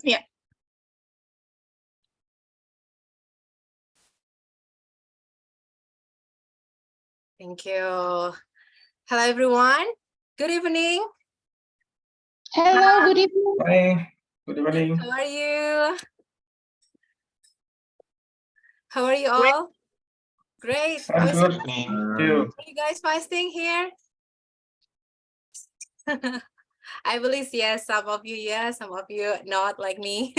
Yeah. Thank you. Hello, everyone. Good evening. Hello, good evening. Hi, good evening. How are you? How are you all? Great. I'm How's good. your- Thank you. Are you guys fasting here? I believe yes, some of you yes, some of you not, like me.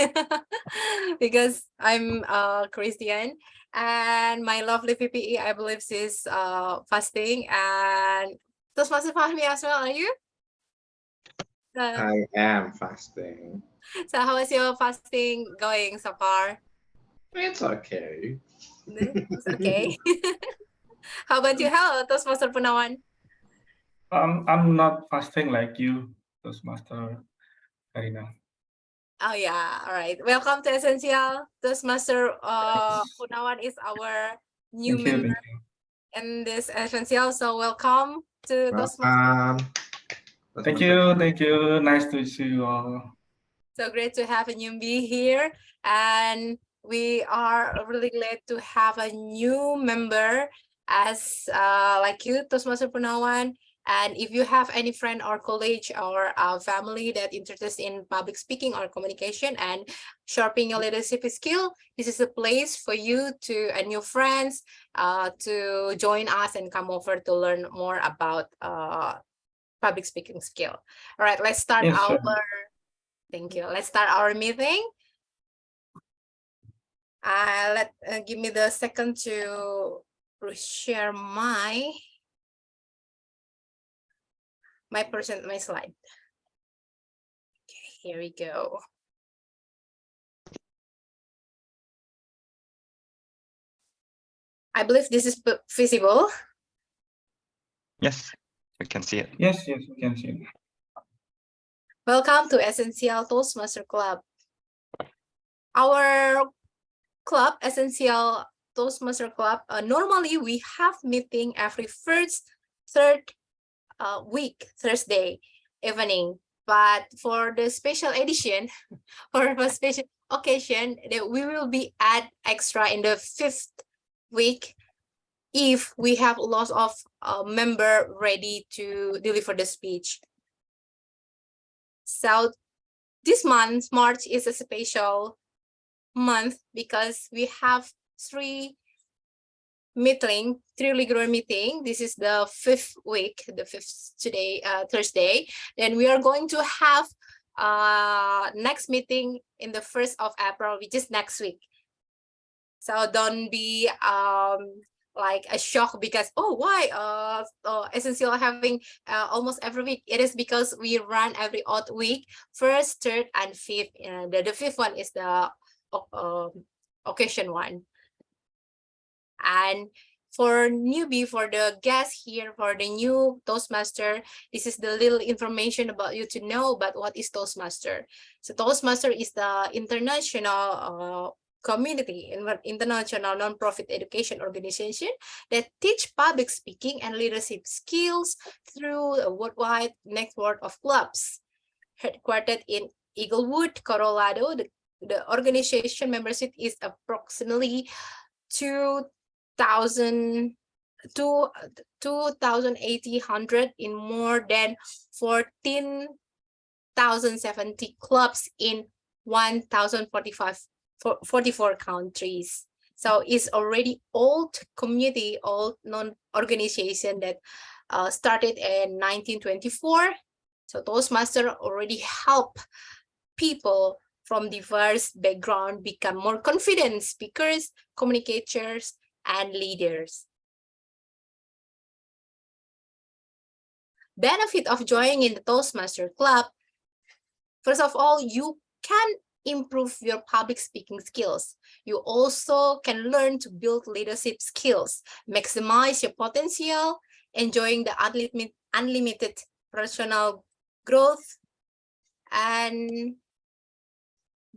Because I'm Christian, and my lovely PPE, I believe she's fasting, and terus Mas Fahmi as well, are you? I am fasting. So how is your fasting going so far? It's okay. It's okay. How about you, Hel? Terus Master Punawan? I'm not fasting like you, Toastmaster Karina. Oh yeah, all right. Welcome to Essential. Terus Master Punawan is our new Thank you. member Thank you. in this Essential. So welcome to Toastmaster. Thank you. Thank you. Nice to see you all. So great to have a newbie here, and we are really glad to have a new member as like you, Toastmaster Punawan. And if you have any friend or colleague or family that interested in public speaking or communication and sharpening your leadership skill, this is a place for you to and your friends to join us and come over to learn more about public speaking skill. All right, let's start Yes, our. sure. Thank you. Let's start our meeting. Give me the second to share my slide. Okay, here we go. I believe this is visible. Yes, we can see it. Yes, yes, we can see it. Welcome to Essential Toastmaster Club. Our club, Essential Toastmaster Club, normally we have meeting every third week, Thursday evening. But for the special edition, or for special occasion, we will be add extra in the 5th week if we have lots of member ready to deliver the speech. So this month, March, is a special month because we have three regular meeting. This is the 5th week, the 5th today, Thursday. Then we are going to have next meeting in the 1st of April, which is next week. So don't be like a shock because why Essential having almost every week. It is because we run every odd week, 1st, 3rd, and 5th. And the 5th one is the occasion one. And for newbie, for the guest here, for the new Toastmaster, this is the little information about you to know about what is Toastmaster. So Toastmaster is the international community, international non-profit education organization that teach public speaking and leadership skills through a worldwide network of clubs. Headquartered in Eaglewood, Colorado, the organization membership is approximately 2,800 in more than 14,070 clubs in 1,044 countries. So it's already old community, old non-organization that started in 1924. So Toastmaster already help people from diverse background become more confident speakers, communicators, and leaders. Benefit of joining in the Toastmaster Club. First of all, you can improve your public speaking skills. You also can learn to build leadership skills, maximize your potential, enjoying the unlimited personal growth, and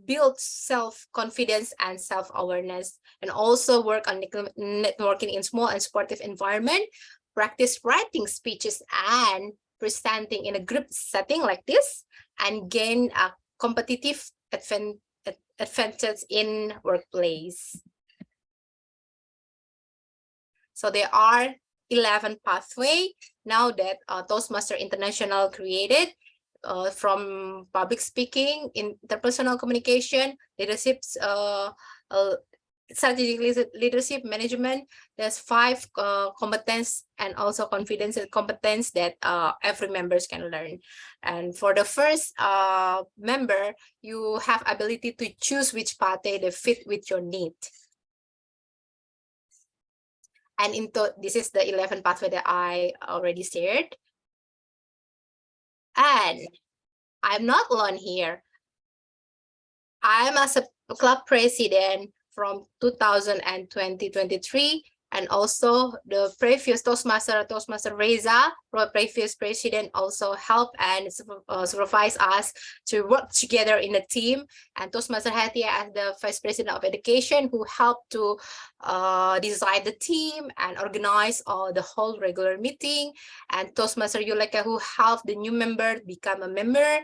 build self-confidence and self-awareness, and also work on networking in small and supportive environment, practice writing speeches and presenting in a group setting like this, and gain a competitive advantage in workplace. So there are 11 pathway now that Toastmaster International created, from public speaking, interpersonal communication, leaderships, strategic leadership management. There's 5 competence and also confidence and competence that every members can learn. And for the first member, you have ability to choose which pathway they fit with your need. And this is the 11 pathway that I already shared. And I'm not alone here. I'm as a club president from 2020-2023, and also the previous Toastmaster Reza, previous president, also helped and supervised us to work together in a team. And Toastmaster Hatia as the vice president of education, who helped to design the team and organize the whole regular meeting. And Toastmaster Yuleka, who helped the new member become a member,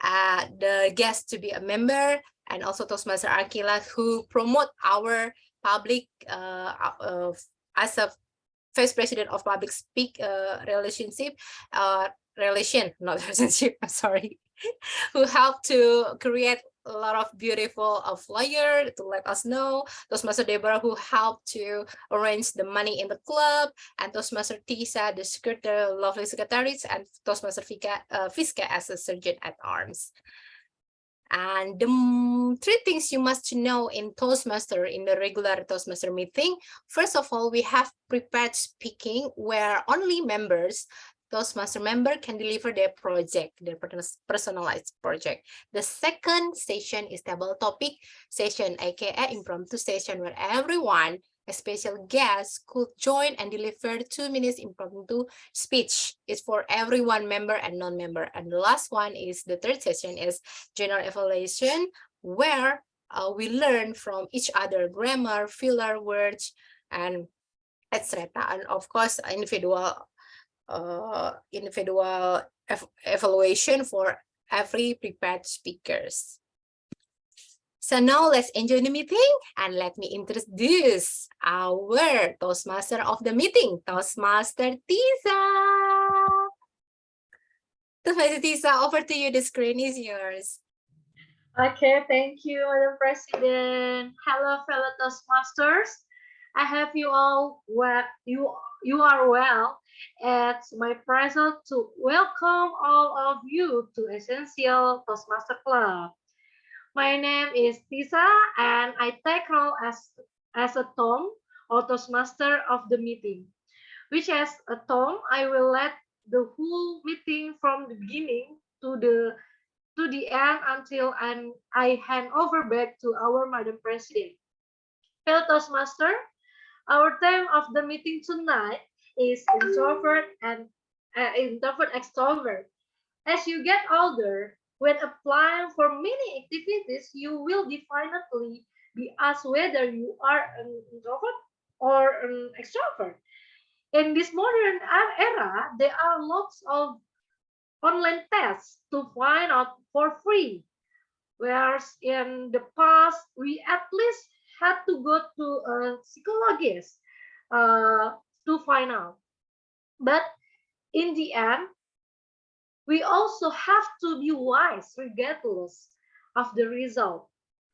the guest to be a member, and also Toastmaster Arkila, who promote our public as a vice president of public relationship, not relationship, sorry, who helped to create a lot of beautiful flyer to let us know. Toastmaster Deborah, who helped to arrange the money in the club, and Toastmaster Tisa, the secretary, lovely secretaries, and Toastmaster Fiska as a surgeon at arms. And the 3 things you must know in Toastmaster, in the regular Toastmaster meeting. First of all, we have prepared speaking, where only members, Toastmaster member, can deliver their project, their personalized project. The second session is table topic session, aka impromptu session, where everyone, a special guest, could join and deliver 2 minutes impromptu speech. It's for everyone, member and non-member. And the last one is the third session, is general evaluation, where we learn from each other grammar, filler words, and etc. And of course, individual evaluation for every prepared speakers. So now let's enjoy the meeting, and let me introduce our Toastmaster of the meeting, Toastmaster Tisa. Toastmaster Tisa, over to you. The screen is yours. Okay, thank you, Madam President. Hello, fellow Toastmasters. I have you all well. You are well. It's my pleasure to welcome all of you to Essential Toastmaster Club. My name is Tisa, and I take role as a Tom, or Toastmaster of the meeting. Which as a Tom, I will lead the whole meeting from the beginning to the end until I hand over back to our Madam President. Fellow Toastmaster, our theme of the meeting tonight is introvert and introvert extrovert. As you get older, when applying for many activities, you will definitely be asked whether you are an introvert or an extrovert. In this modern era, there are lots of online tests to find out for free. Whereas in the past, we at least had to go to a psychologist to find out. But in the end, we also have to be wise regardless of the result.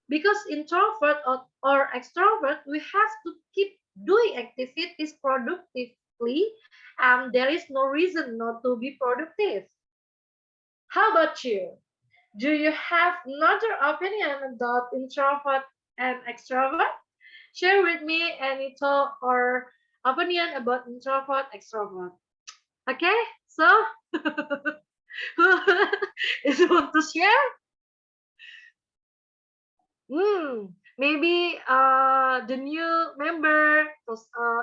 Because introvert or extrovert, we have to keep doing activities productively, and there is no reason not to be productive. How about you? Do you have another opinion about introvert and extrovert? Share with me any thought or opinion about introvert, extrovert. Okay, so who is want to share? Maybe the new member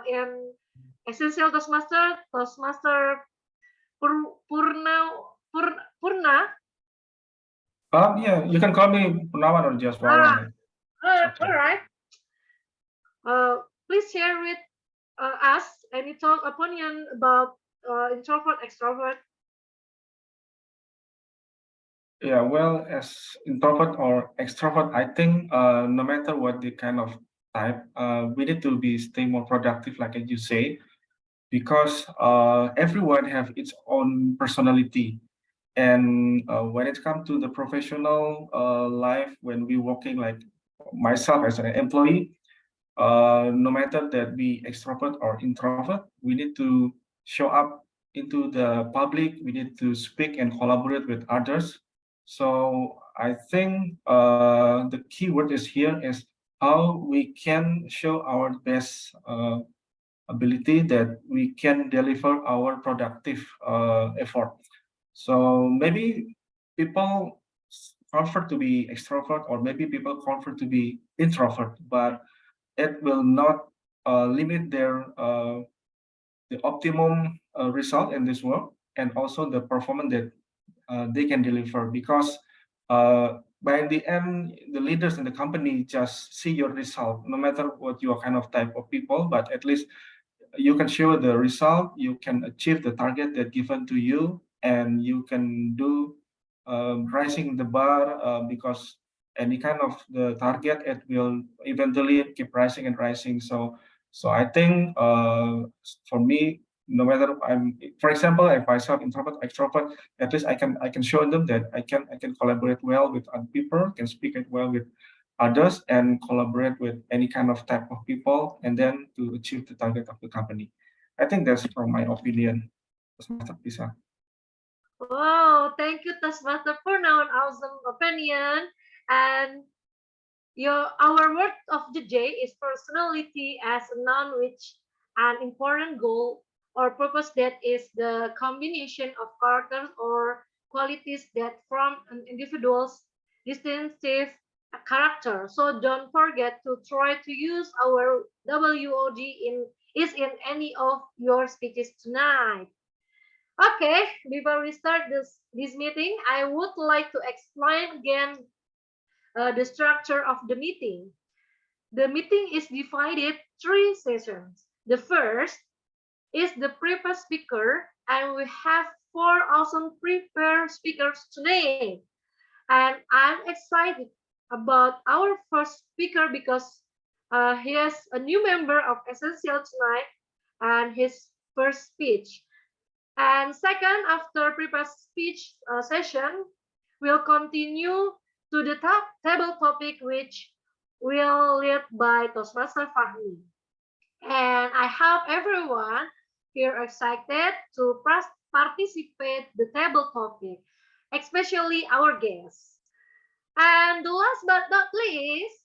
in Essential Toastmaster Purna. Yeah, you can call me Punawan or just Wawan. All right. Please share with us any thought opinion about introvert extrovert. Yeah, well, as introvert or extrovert, I think no matter what the kind of type, we need to be stay more productive, like you say, because everyone have its own personality. And when it comes to the professional life, when we working like myself as an employee, no matter that we extrovert or introvert, we need to show up into the public. We need to speak and collaborate with others. So I think the key word is here is how we can show our best ability that we can deliver our productive effort. So maybe people comfort to be extrovert, or maybe people comfort to be introvert, but it will not limit their the optimum result in this work, and also the performance that they can deliver, because by the end the leaders in the company just see your result, no matter what your kind of type of people, but at least you can show the result, you can achieve the target that given to you, and you can do rising the bar, because any kind of the target, it will eventually keep rising and rising. So I think for me, no matter I'm, for example, if I self introvert extrovert, at least I can show them that I can collaborate well with other people, can speak it well with others, and collaborate with any kind of type of people, and then to achieve the target of the company. I think that's from my opinion. That's Master Pisa. Wow, thank you, Tasmaster, for now an awesome opinion. And our word of the day is personality as a noun, which an important goal or purpose that is the combination of characters or qualities that form an individual's distinctive character. So don't forget to try to use our WOD in any of your speeches tonight. Okay, before we start this meeting, I would like to explain again the structure of the meeting. The meeting is divided 3 sessions. The first is the prepared speaker, and we have 4 awesome prepared speakers today. And I'm excited about our first speaker because he is a new member of Essential tonight and his first speech. And second, after prepared speech session, we'll continue to the table topic, which will lead by Toastmaster Fahmi. And I hope everyone here excited to participate the table topic, especially our guests. And the last but not least,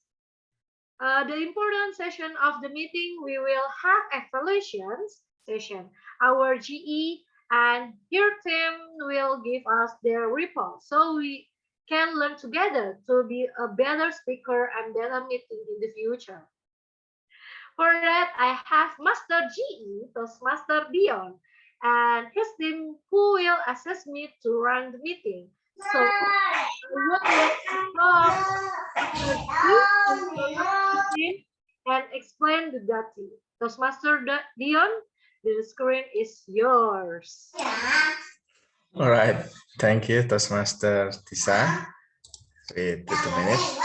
the important session of the meeting, we will have evaluations session. Our GE and your team will give us their report, so we can learn together to be a better speaker and better meeting in the future. For that, I have Master GE, Toastmaster Dion, and his team who will assist me to run the meeting. So I would like to stop and explain the data. Toastmaster Dion, the screen is yours. All right, thank you, Toastmaster Tisa. Wait 2 minutes.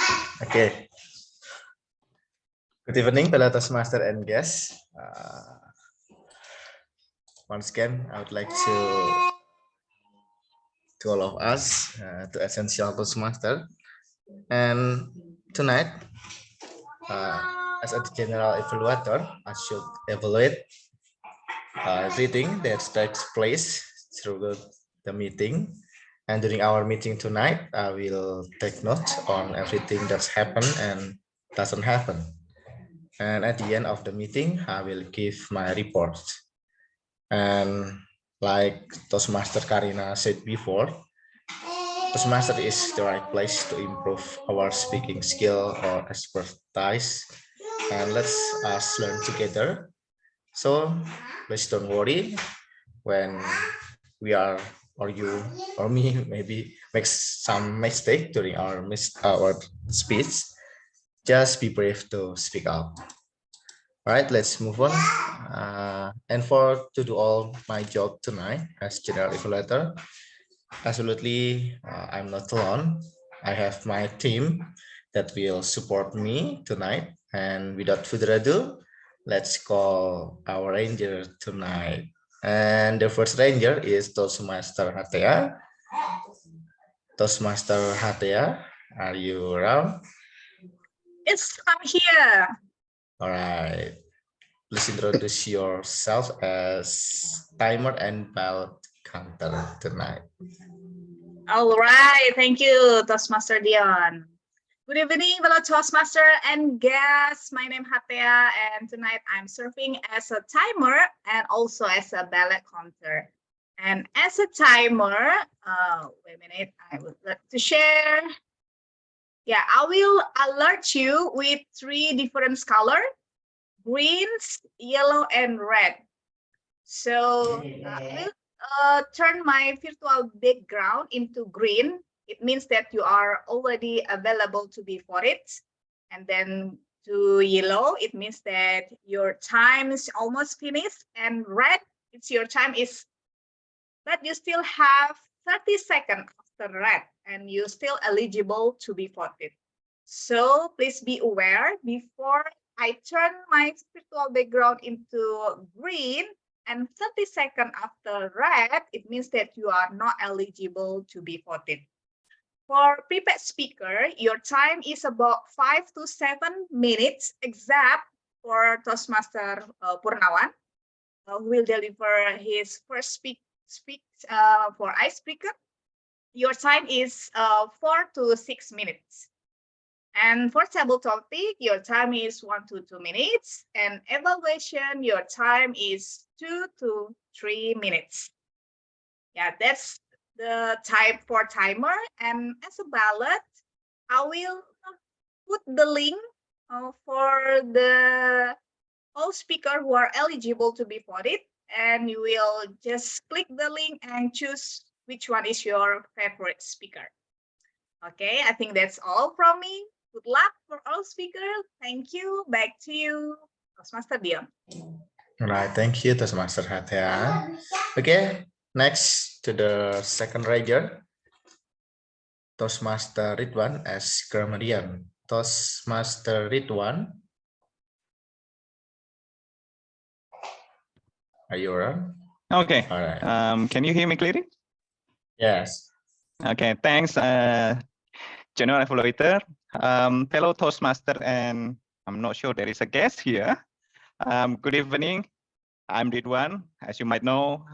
Okay. Good evening, fellow Toastmaster and guests. Once again, I would like to all of us to Essential Toastmaster. And tonight, as a general evaluator, I should evaluate everything that takes place through the meeting. And during our meeting tonight, I will take note on everything that's happened and doesn't happen. And at the end of the meeting, I will give my report. And like Toastmaster Karina said before, Toastmaster is the right place to improve our speaking skill or expertise. And let's us learn together. So please don't worry when we are, or you or me maybe makes some mistake during our speech. Just be brave to speak out. All right, let's move on. And to do all my job tonight as general evaluator, absolutely, I'm not alone. I have my team that will support me tonight. And without further ado, let's call our ranger tonight. And the first ranger is Toastmaster Hatea. Toastmaster Hatea, are you around? Yes, I'm here. All right. Please introduce yourself as timer and ballot counter tonight. All right. Thank you, Toastmaster Dion. Good evening, fellow Toastmaster and guests. My name is Hatea, and tonight I'm serving as a timer and also as a ballot counter. And as a timer, wait a minute, I would like to share. Yeah, I will alert you with 3 different colors: greens, yellow, and red. So I will turn my virtual background into green. It means that you are already available to be for it. And then to yellow, it means that your time is almost finished. And red, it's your time is, but you still have 30 seconds after red, and you're still eligible to be voted. So please be aware, before I turn my virtual background into green and 30 seconds after red, it means that you are not eligible to be voted. For prepaid speaker, your time is about 5 to 7 minutes, except for Toastmaster Purnawan, who will deliver his first speak for icebreaker. Your time is 4 to 6 minutes. And for table topic, your time is 1 to 2 minutes. And evaluation, your time is 2 to 3 minutes. Yeah, that's the type for timer. And as a ballot, I will put the link for the all speakers who are eligible to be voted. And you will just click the link and choose which one is your favorite speaker. Okay, I think that's all from me. Good luck for all speakers. Thank you. Back to you, Toastmaster Dion. All right, thank you, Toastmaster Hatea. Okay, next to the second ranger, Toastmaster Ridwan as grammarian. Toastmaster Ridwan, are you around? Okay. All right. Can you hear me clearly? Yes. Okay. Thanks, General Evaluator, fellow Toastmaster, and I'm not sure there is a guest here. Good evening. I'm Ridwan. As you might know,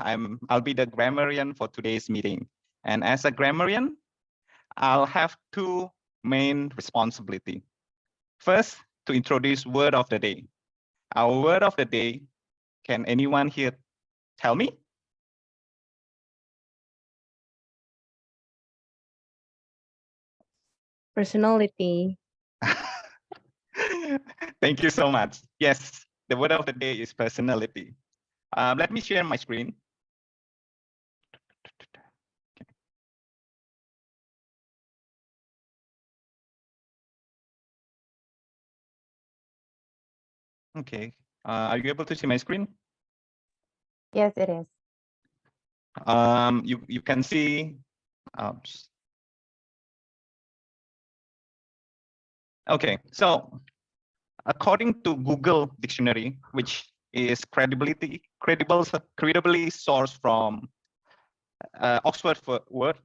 I'll be the grammarian for today's meeting. And as a grammarian, I'll have 2 main responsibilities. First, to introduce word of the day. Our word of the day, can anyone here tell me? Personality. Thank you so much. Yes, the word of the day is personality. Let me share my screen. Okay, are you able to see my screen? Yes, it is. You can see. Okay, so according to Google Dictionary, which is credibly sourced from Oxford word.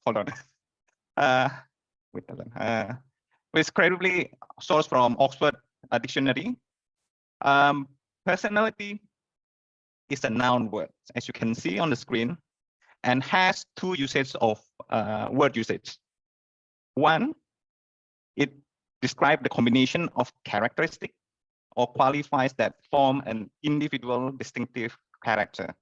Hold on. Wait a minute. It's credibly sourced from Oxford Dictionary. Personality is a noun word, as you can see on the screen, and has 2 usages of word usage. One, it describes the combination of characteristics or qualifies that form an individual distinctive character.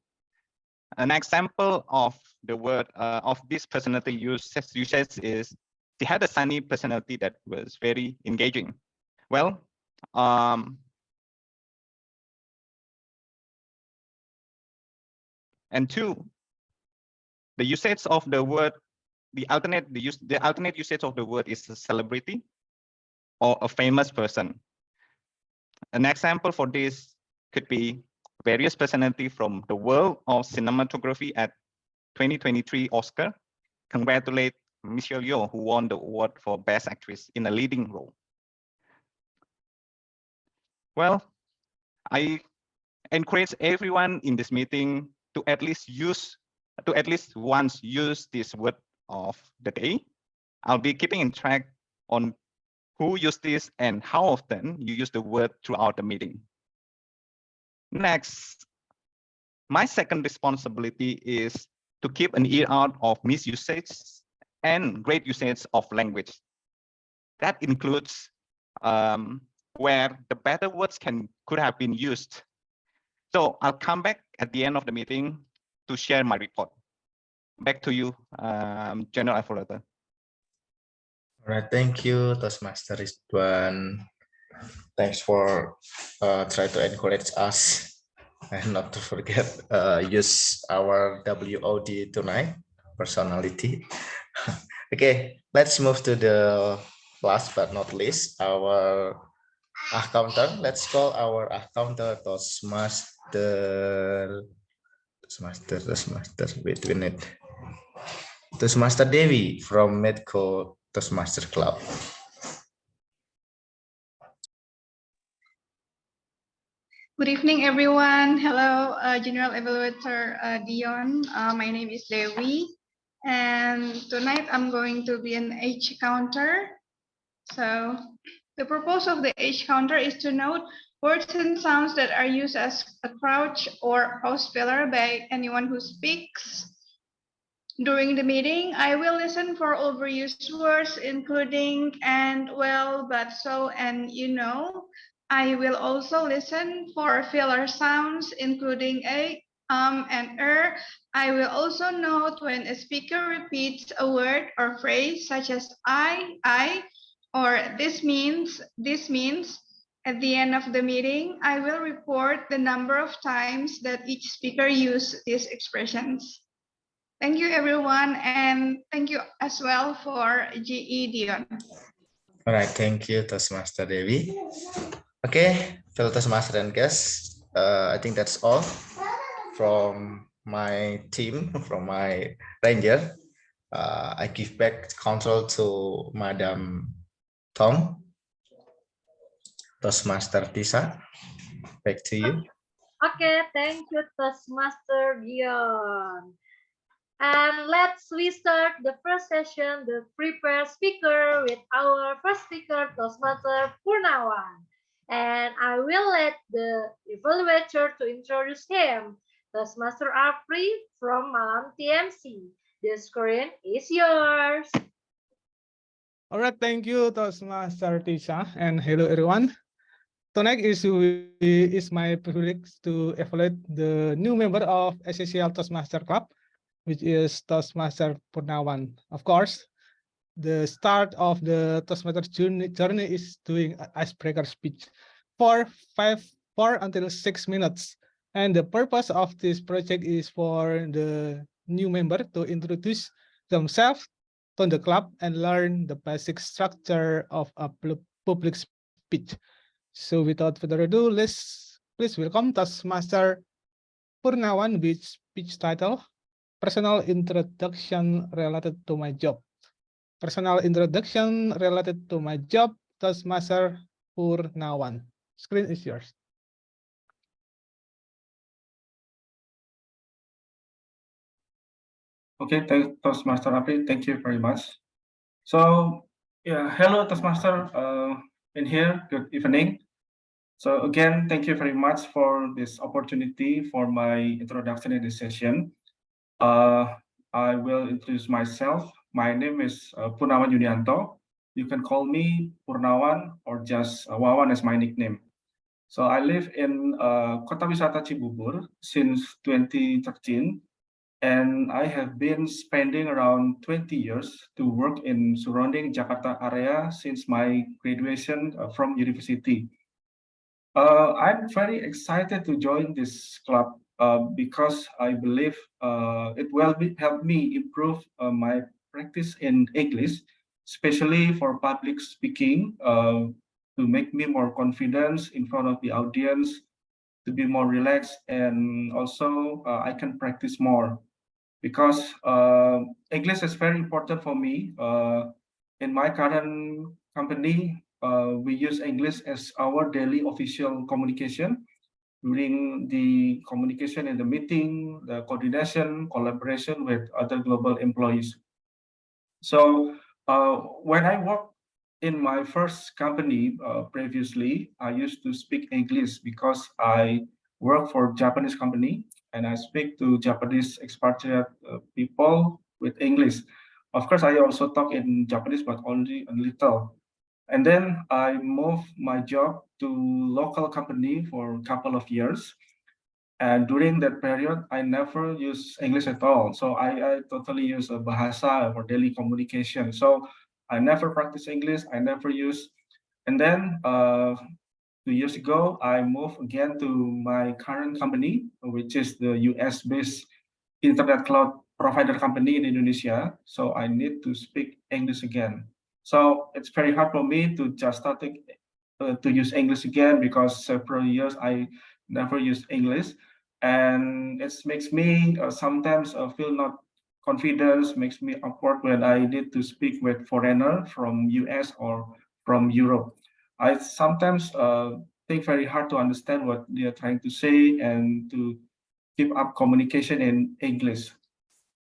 An example of the word of this personality usage is she had a sunny personality that was very engaging. Well, and 2, the usage of the word, the alternate usage of the word is a celebrity or a famous person. An example for this could be various personality from the world of cinematography at 2023 Oscar. Congratulate Michelle Yeoh, who won the award for Best Actress in a Leading Role. Well, I encourage everyone in this meeting to at least once use this word of the day. I'll be keeping in track on who used this and how often you use the word throughout the meeting. Next, my second responsibility is to keep an ear out of misusage and great usage of language. That includes where the better words could have been used. So I'll come back at the end of the meeting to share my report. Back to you, General Evaluator. All right, thank you, Toastmaster Ridwan. Thanks for try to encourage us and not to forget use our WOD tonight, personality. Okay, let's move to the last but not least, our counter. Let's call our counter Toastmaster. Wait a minute. Toastmaster Devi from Medco Toastmaster Club. Good evening, everyone. Hello, General Evaluator Dion. My name is Dewi, and tonight I'm going to be an age counter. So the purpose of the age counter is to note words and sounds that are used as a crouch or pause filler by anyone who speaks. During the meeting, I will listen for overused words, including and, well, but, so, and, you know. I will also listen for filler sounds, including a, and I will also note when a speaker repeats a word or phrase such as I, or this means. At the end of the meeting, I will report the number of times that each speaker used these expressions. Thank you, everyone, and thank you as well for GE Dion. All right, thank you, Toastmaster Devi. Okay, fellow Toastmaster and guests, I think that's all from my team, from my ranger. I give back control to Madam Tom. Toastmaster Tisa, back to you. Okay, thank you, Toastmaster Dion. And we start the first session, the prepared speaker, with our first speaker, Toastmaster Purnawan. And I will let the evaluator to introduce him. Toastmaster Apri from Malam TMC. The screen is yours. All right, thank you, Toastmaster Tisha, and hello, everyone. Tonight is my privilege to evaluate the new member of Essential Toastmaster Club, which is Toastmaster Purnawan. Of course, the start of the Toastmaster journey is doing an icebreaker speech for 4 until 6 minutes. And the purpose of this project is for the new member to introduce themselves to the club and learn the basic structure of a public speech. So without further ado, please welcome Toastmaster Purnawan with speech title, Personal Introduction Related to My Job. Personal introduction related to my job, Toastmaster Purnawan. Screen is yours. Okay, Toastmaster Apri, thank you very much. So, yeah, hello, Toastmaster in here, good evening. So again, thank you very much for this opportunity for my introduction in this session. I will introduce myself. My name is Purnawan Yunianto. You can call me Purnawan or just Wawan as my nickname. So I live in Kota Wisata Cibubur since 2013, and I have been spending around 20 years to work in surrounding Jakarta area since my graduation from university. I'm very excited to join this club because I believe it will help me improve my practice in English, especially for public speaking, to make me more confident in front of the audience, to be more relaxed, and also I can practice more. because English is very important for me. In my current company, we use English as our daily official communication during the communication in the meeting, the coordination, collaboration with other global employees. So when I worked in my first company previously, I used to speak English because I work for Japanese company and I speak to Japanese expatriate people with English. Of course, I also talk in Japanese, but only a little. And then I moved my job to local company for a couple of years. And during that period, I never use English at all. So I totally use a bahasa for daily communication. So I never practice English. I never use. And then 2 years ago, I moved again to my current company, which is the US-based internet cloud provider company in Indonesia. So I need to speak English again. So it's very hard for me to just starting to use English again because several years I never used English, and it makes me sometimes feel not confidence, makes me awkward when I need to speak with foreigner from US or from Europe. I sometimes think very hard to understand what they are trying to say and to keep up communication in English.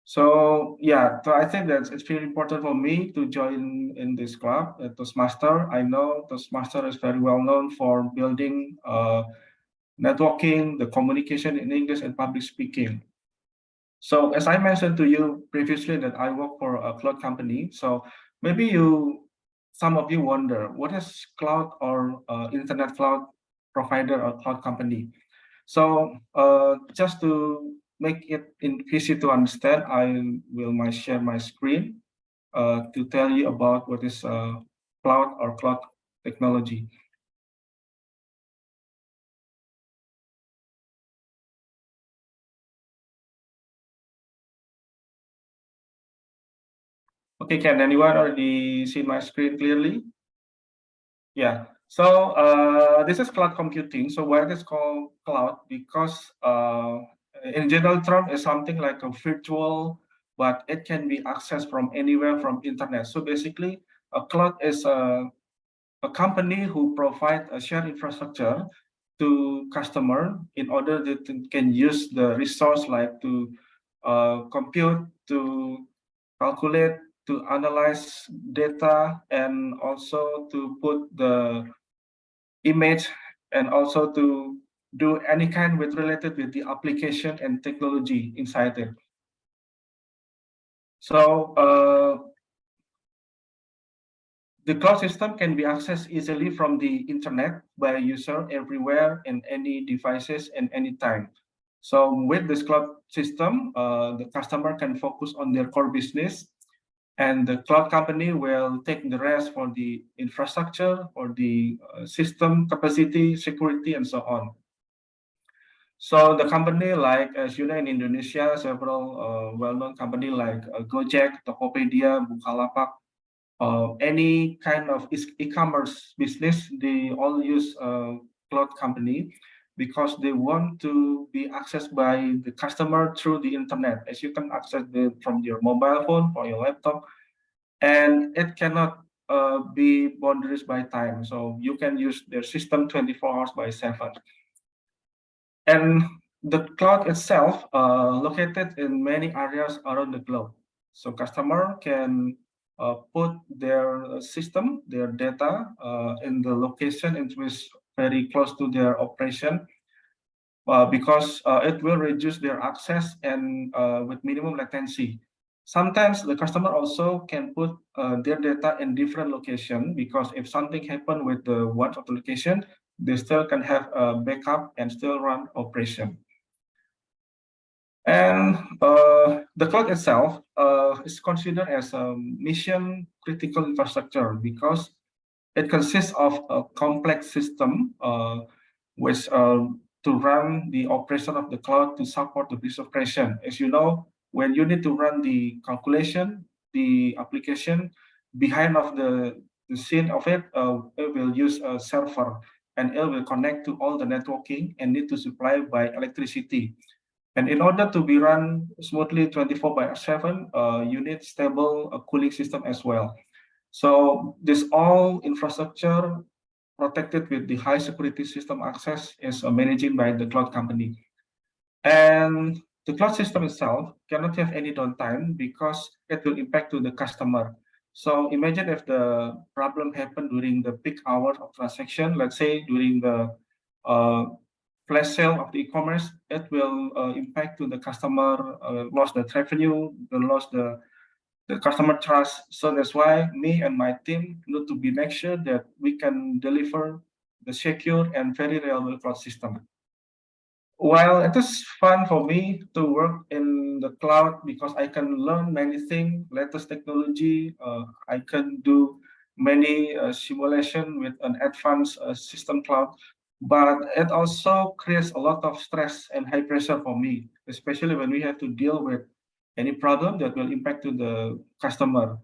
So yeah, so I think that it's very important for me to join in this club, Toastmaster. I know Toastmaster is very well known for building networking, the communication in English, and public speaking. So as I mentioned to you previously that I work for a cloud company. So maybe some of you wonder, what is cloud or internet cloud provider or cloud company? So just to make it easy to understand, I will share my screen to tell you about what is cloud or cloud technology. Okay, can anyone already see my screen clearly? Yeah. So this is cloud computing. So why it is called cloud? Because in general term, it's something like a virtual, but it can be accessed from anywhere from internet. So basically, a cloud is a company who provide a shared infrastructure to customer in order that they can use the resource like to compute, to calculate, to analyze data, and also to put the image, and also to do any kind with related with the application and technology inside it. So the cloud system can be accessed easily from the internet by a user everywhere in any devices and anytime. So with this cloud system, the customer can focus on their core business, and the cloud company will take the rest for the infrastructure or the system capacity, security, and so on. So the company, like as you know, in Indonesia, several well-known company like Gojek, Tokopedia, Bukalapak, any kind of e-commerce business, they all use cloud company because they want to be accessed by the customer through the internet, as you can access from your mobile phone or your laptop, and it cannot be boundaries by time. So you can use their system 24 hours by 7. And the cloud itself located in many areas around the globe. So customer can put their system, their data in the location in which very close to their operation because it will reduce their access and with minimum latency. Sometimes the customer also can put their data in different location because if something happen with the one of the location, they still can have a backup and still run operation. And the cloud itself is considered as a mission critical infrastructure because it consists of a complex system which to run the operation of the cloud to support the business operation. As you know, when you need to run the calculation, the application behind of the scene of it will use a server, and it will connect to all the networking and need to supply by electricity. And in order to be run smoothly 24/7, you need stable cooling system as well. So this all infrastructure protected with the high security system access is managed by the cloud company. And the cloud system itself cannot have any downtime because it will impact to the customer. So imagine if the problem happened during the peak hours of transaction, let's say during the uh, flash sale of the e-commerce, it will impact to the customer, lost the revenue, lost the customer trust. So that's why me and my team need to be make sure that we can deliver the secure and very reliable cloud system. Well, it is fun for me to work in the cloud because I can learn many things, latest technology. I can do many simulation with an advanced system cloud, but it also creates a lot of stress and high pressure for me, especially when we have to deal with any problem that will impact to the customer.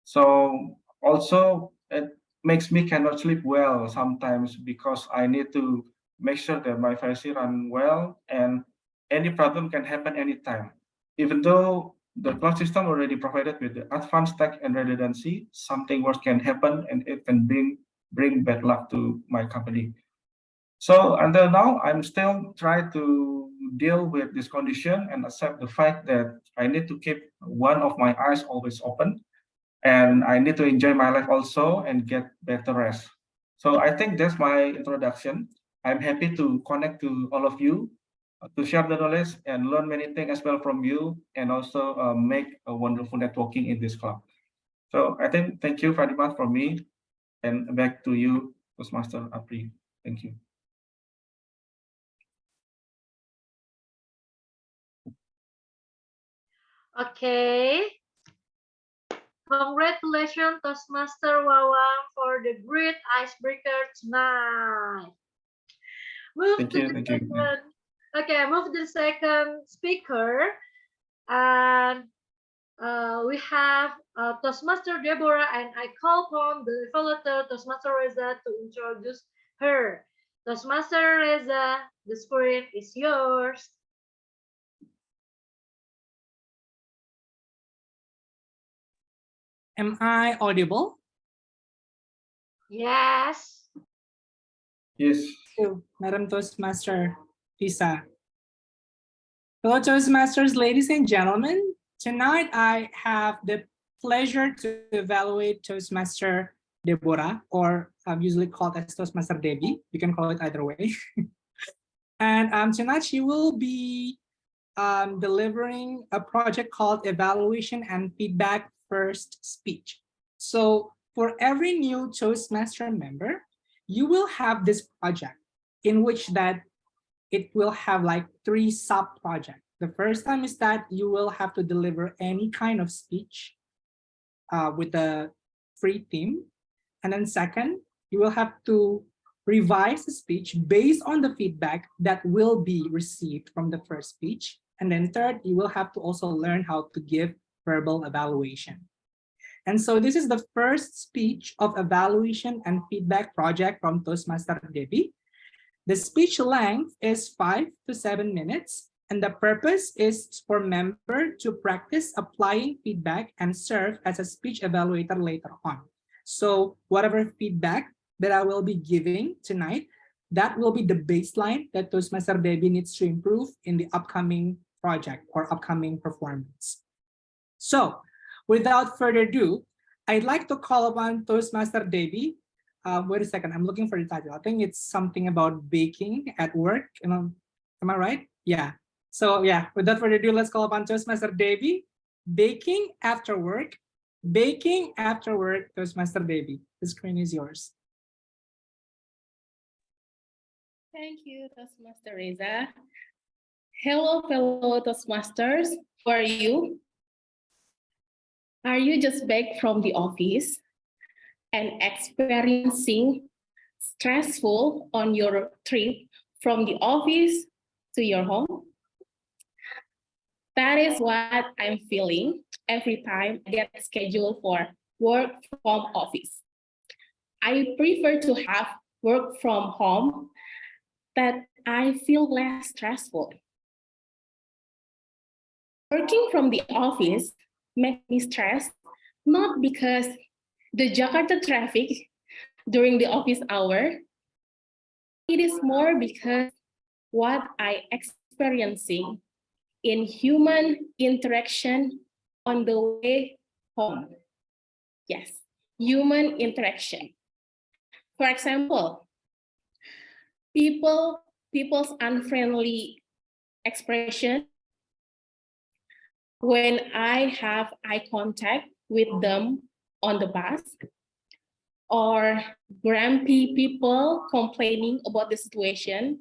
So also it makes me cannot sleep well sometimes because I need to make sure that my 5C run well and any problem can happen anytime. Even though the cloud system already provided with the advanced tech and redundancy, something worse can happen and it can bring bad luck to my company. So until now, I'm still trying to deal with this condition and accept the fact that I need to keep one of my eyes always open and I need to enjoy my life also and get better rest. So I think that's my introduction. I'm happy to connect to all of you, to share the knowledge and learn many things as well from you, and also make a wonderful networking in this club. So I think thank you very much from me, and back to you, Toastmaster Apri. Thank you. Okay. Congratulations, Toastmaster Wawan, for the great icebreaker tonight. Thank you. Okay, move to the second speaker. And we have Toastmaster Deborah, and I call upon the evaluator, Toastmaster Reza, to introduce her. Toastmaster Reza, the screen is yours. Am I audible? Yes. Yes. Madam Toastmaster Lisa. Hello, Toastmasters, ladies and gentlemen. Tonight, I have the pleasure to evaluate Toastmaster Deborah, or usually called as Toastmaster Debbie. You can call it either way. And tonight, she will be delivering a project called Evaluation and Feedback First Speech. So for every new Toastmaster member, you will have this project in which that it will have like 3 sub-projects. The first time is that you will have to deliver any kind of speech with a free theme. And then second, you will have to revise the speech based on the feedback that will be received from the first speech. And then third, you will have to also learn how to give verbal evaluation. And so this is the first speech of evaluation and feedback project from Toastmaster Debbie. The speech length is 5 to 7 minutes, and the purpose is for member to practice applying feedback and serve as a speech evaluator later on. So whatever feedback that I will be giving tonight, that will be the baseline that Toastmaster Debbie needs to improve in the upcoming project or upcoming performance. So without further ado, I'd like to call upon Toastmaster Debbie. Wait a second, I'm looking for the title. I think it's something about baking at work. Am I right? Yeah. So yeah, without further ado, let's call upon Toastmaster Debbie. Baking after work. Baking after work, Toastmaster Debbie. The screen is yours. Thank you, Toastmaster Reza. Hello, fellow Toastmasters. How are you? Are you just back from the office and experiencing stressful on your trip from the office to your home? That is what I'm feeling every time I get scheduled for work from office. I prefer to have work from home that I feel less stressful. Working from the office makes me stressed, not because the Jakarta traffic during the office hour. It is more because what I experiencing in human interaction on the way home. Yes, human interaction. For example, people's unfriendly expression when I have eye contact with them on the bus, or grumpy people complaining about the situation,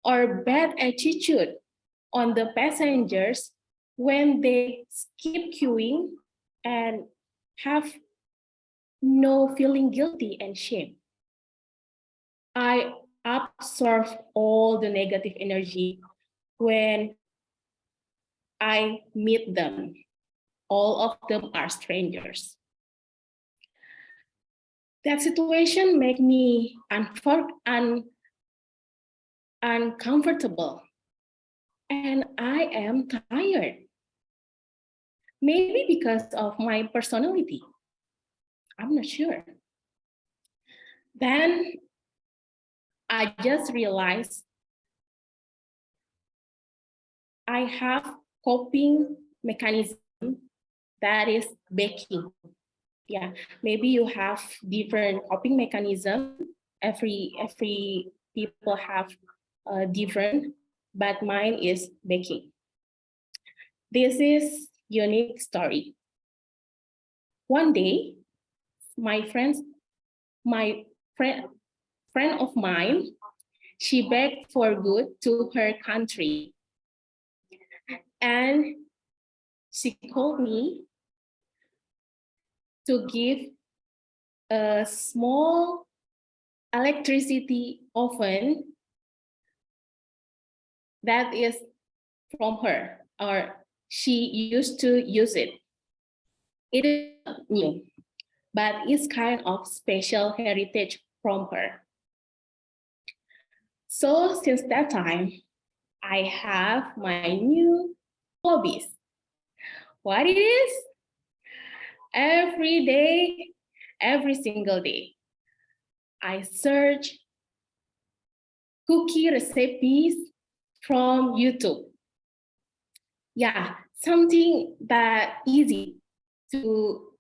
or bad attitude on the passengers when they skip queuing and have no feeling guilty and shame. I absorb all the negative energy when I meet them. All of them are strangers. That situation make me uncomfortable, and I am tired. Maybe because of my personality. I'm not sure. Then I just realized I have coping mechanism that is baking. Yeah, maybe you have different coping mechanism. Every people have different, but mine is baking. This is unique story. One day, my friend of mine, she begged for good to her country. And she called me to give a small electricity oven that is from her, or she used to use it. It is not new, but it's kind of special heritage from her. So since that time, I have my new hobbies. What it is? Every day, every single day, I search cookie recipes from YouTube. Yeah, something that easy to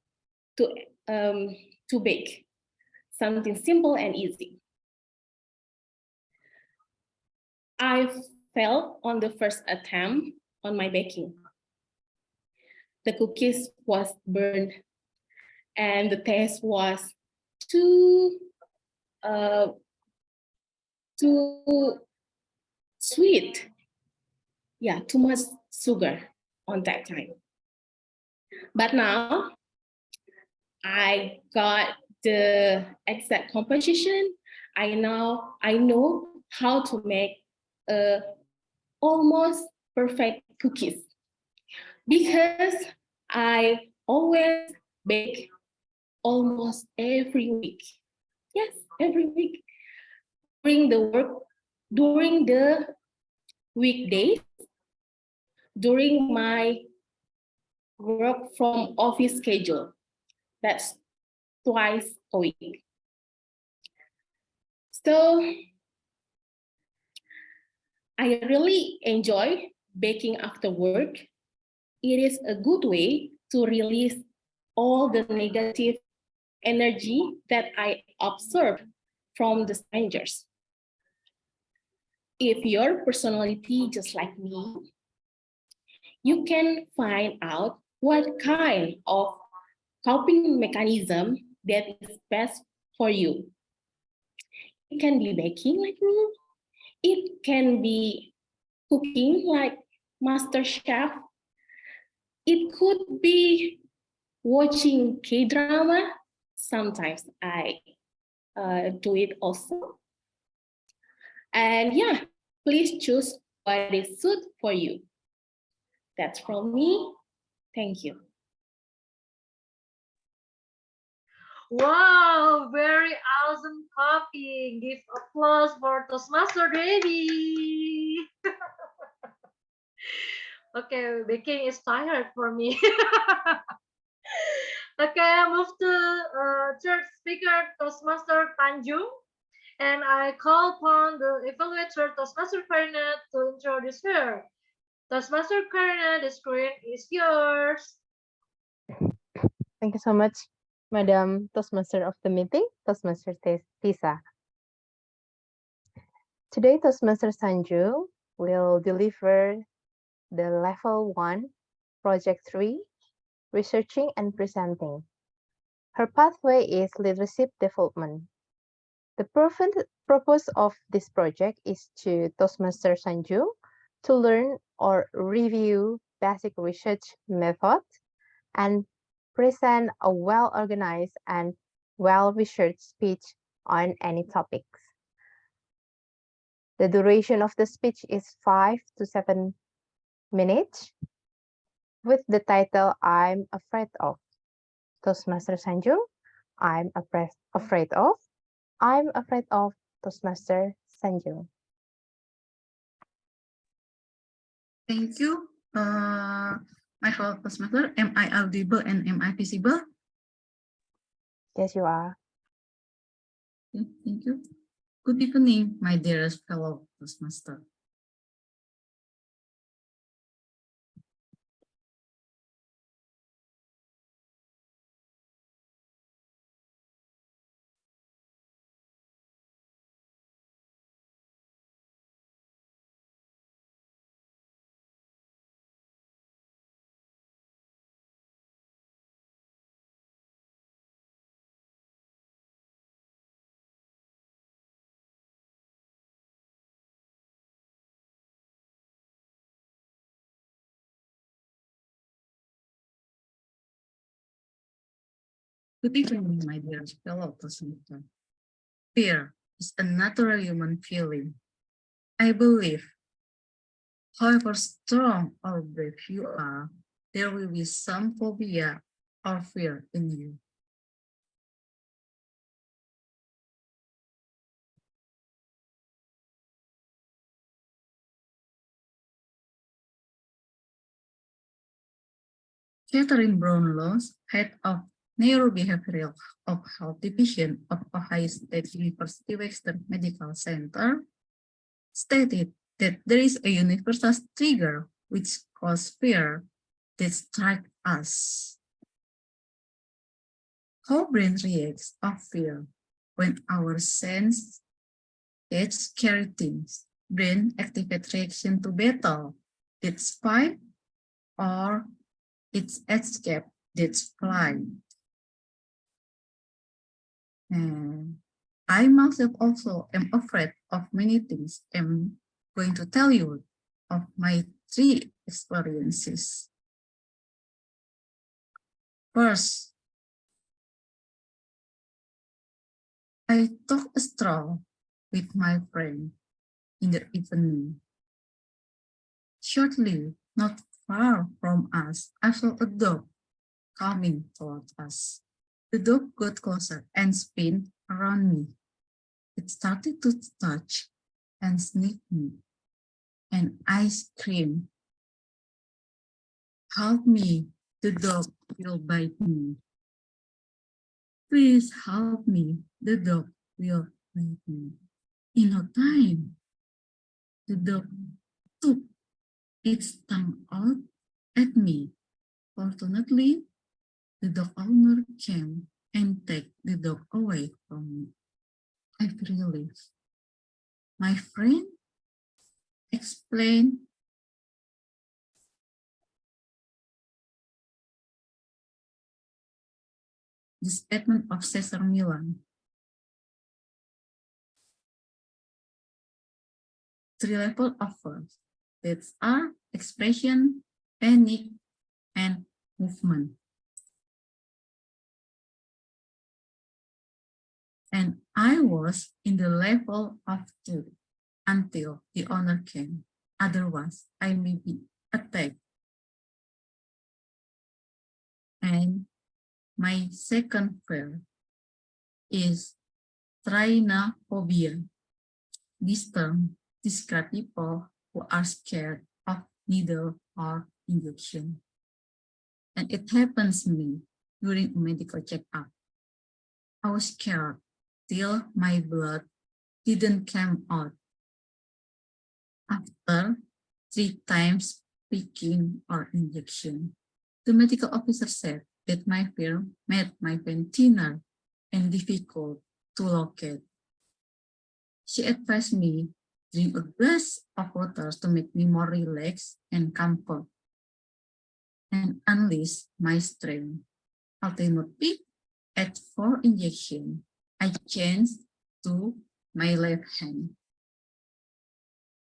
bake, something simple and easy. I failed on the first attempt on my baking. The cookies was burned, and the taste was too sweet. Yeah, too much sugar on that time. But now I got the exact composition. I know how to make almost perfect cookies, because I always bake almost every week. Yes, every week. During the weekdays, during my work from office schedule. That's twice a week. So I really enjoy baking after work. It is a good way to release all the negative energy that I observe from the strangers. If your personality just like me, you can find out what kind of coping mechanism that is best for you. It can be baking like me. It can be cooking like Master Chef. It could be watching K-drama. Sometimes I do it also. And yeah, please choose what is suit for you. That's from me. Thank you. Wow, very awesome copying. Give applause for Toastmaster Devi. Okay, baking is tired for me. Okay, I move to third speaker, Toastmaster Tanjung, and I call upon the evaluator, Toastmaster Karina, to introduce her. Toastmaster Karina, the screen is yours. Thank you so much, Madam Toastmaster of the meeting, Toastmaster Tisa. Today, Toastmaster Sanju will deliver the Level 1, Project 3, Researching and Presenting. Her pathway is leadership development. The purpose of this project is to Toastmaster Sanju to learn or review basic research methods and present a well-organized and well-researched speech on any topics. The duration of the speech is 5 to 7 minutes with the title I'm Afraid of. Toastmaster Sanju, I'm afraid of. I'm afraid of Toastmaster Sanju. Thank you. My fellow Toastmaster, am I audible and am I visible? Yes, you are. Okay, thank you. Good evening, my dearest fellow Toastmaster. Good evening, my dearest fellow Toastmaster. Fear is a natural human feeling. I believe, however strong or brave you are, there will be some phobia or fear in you. Catherine Brownlows, head of Neurobehavioral of Health Division of Ohio State University Western Medical Center, stated that there is a universal trigger which causes fear that strikes us. How brain reacts of fear when our sense gets scary things. Brain activate reaction to battle, it's fight, or it's escape, that's fly. I myself also am afraid of many things. I'm going to tell you of my 3 experiences. First, I took a stroll with my friend in the evening. Shortly, not far from us, I saw a dog coming towards us. The dog got closer and spun around me. It started to touch and sniff me, and I screamed, "Help me, the dog will bite me. Please help me, the dog will bite me." In no time, the dog took its tongue out at me. Fortunately, the dog owner came and took the dog away from me. I feel relieved. My friend explained the statement of Cesar Millan. 3 levels of force that are expression, panic, and movement. And I was in the level of 2 until the owner came. Otherwise, I may be attacked. And my second fear is trynophobia. This term describes people who are scared of needle or injection. And it happens to me during a medical checkup. I was scared till my blood didn't come out. After 3 times pricking or injection, the medical officer said that my fear made my pain thinner and difficult to locate. She advised me drink a glass of water to make me more relaxed and comfort and unleash my strength. Ultimately, at 4 injections, I changed to my left hand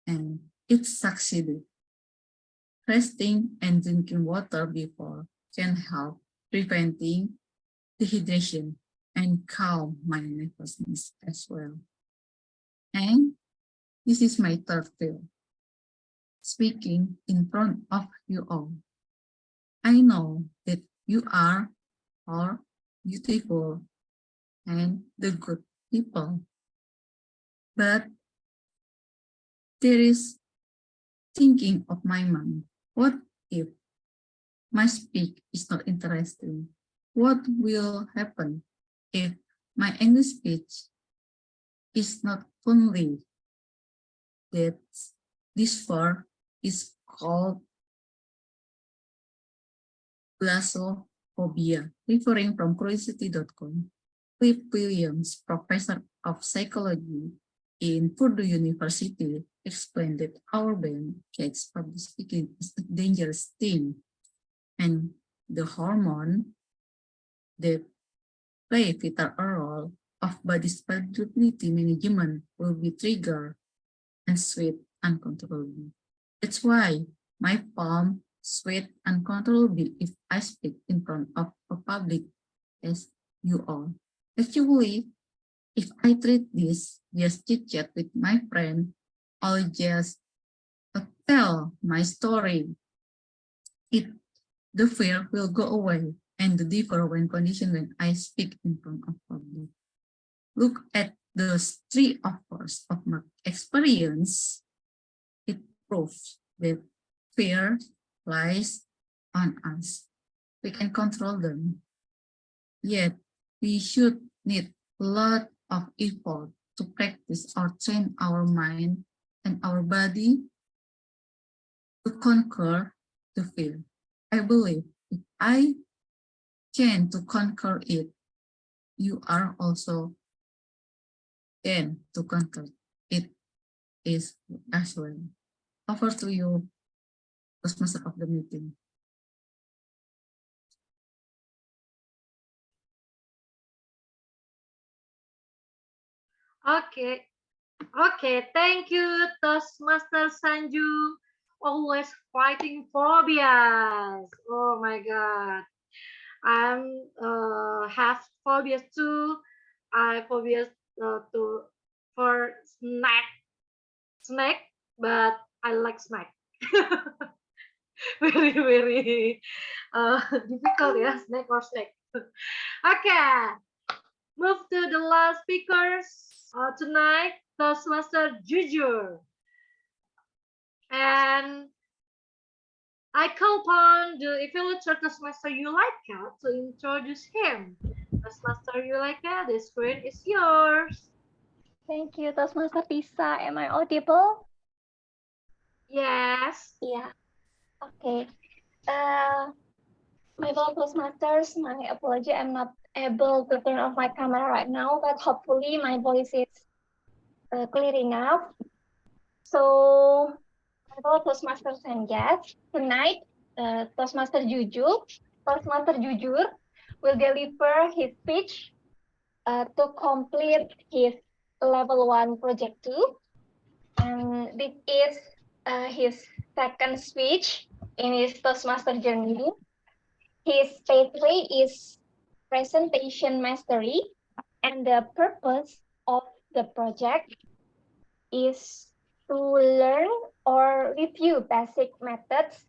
and it succeeded. Resting and drinking water before can help preventing dehydration and calm my nervousness as well. And this is my third film, speaking in front of you all. I know that you are all beautiful and the good people, but there is thinking of my mind. What if my speech is not interesting? What will happen if my English speech is not friendly? That this word is called glossophobia, referring from curiosity.com. Cliff Williams, professor of psychology in Purdue University, explained that our brain takes public speaking as a dangerous thing, and the hormone that play vital role of body stability management will be triggered and sweat uncontrollably. That's why my palm sweat uncontrollably if I speak in front of a public as you all. Actually, if I treat this just chit chat with my friend, I'll just tell my story. The fear will go away and the differ when conditioned when I speak in front of public. Look at those 3 offers of my experience. It proves that fear lies on us. We can control them. Yet we should need a lot of effort to practice or train our mind and our body to conquer the fear. I believe if I can to conquer it, you are also can to conquer it is as well. Over to you, Toastmaster of the meeting. Okay, thank you, Toastmaster Sanju. Always fighting phobias. Oh my God. I'm have phobias too. I phobias for snack, but I like snack. Very difficult, yeah, snack or snack. Okay, move to the last speakers tonight, Toastmaster Jujur. And I call upon the evaluator Toastmaster Yulaika to introduce him. Toastmaster Yulaika, the screen is yours. Thank you, Toastmaster Tisa. Am I audible? Yes. Yeah. Okay. My fellow Toastmasters, my apology, I'm not able to turn off my camera right now, but hopefully my voice is clear enough. So, my fellow Toastmasters and guests, tonight, Toastmaster Jujur will deliver his speech to complete his level 1 project 2. And this is his second speech in his Toastmaster journey. His pathway is presentation mastery, and the purpose of the project is to learn or review basic methods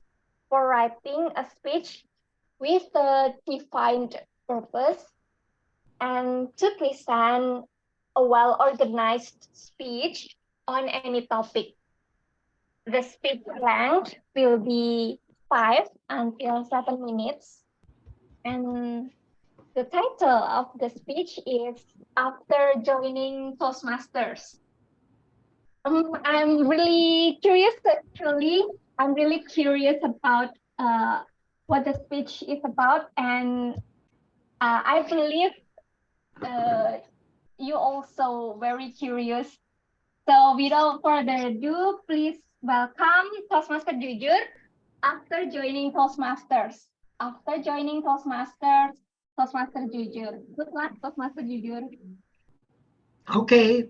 for writing a speech with a defined purpose and to present a well-organized speech on any topic. The speech length will be 5 until 7 minutes. And the title of the speech is After Joining Toastmasters. I'm really curious, actually. I'm really curious about what the speech is about. And I believe you also very curious. So without further ado, please welcome Toastmaster Jujur after joining Toastmasters. After joining Toastmasters, Toastmaster Jujur. Good luck, Toastmaster Jujur. Okay.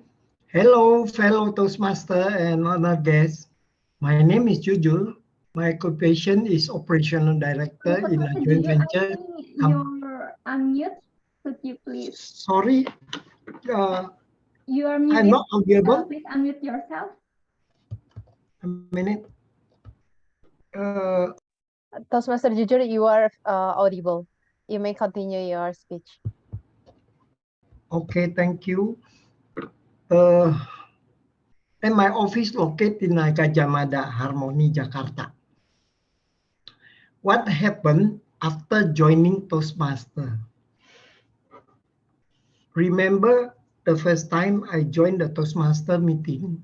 Hello, fellow Toastmaster and other guests. My name is Jujur. My occupation is Operational Director in a Toastmaster joint Jujur, I venture. think you're unmute. Could you please? Sorry, You are I'm muted. not audible. Please unmute yourself. A minute. Toastmaster Jujur, you are audible. You may continue your speech. Okay, thank you. And my office located in Gajah Mada, Harmony, Jakarta. What happened after joining Toastmaster? Remember the first time I joined the Toastmaster meeting?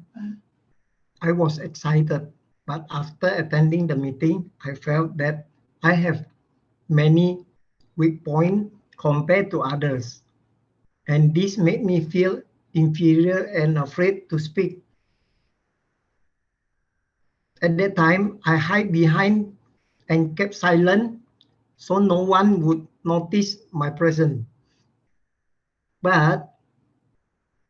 I was excited, but after attending the meeting, I felt that I have many weak points compared to others. And this made me feel inferior and afraid to speak. At that time, I hid behind and kept silent so no one would notice my presence. But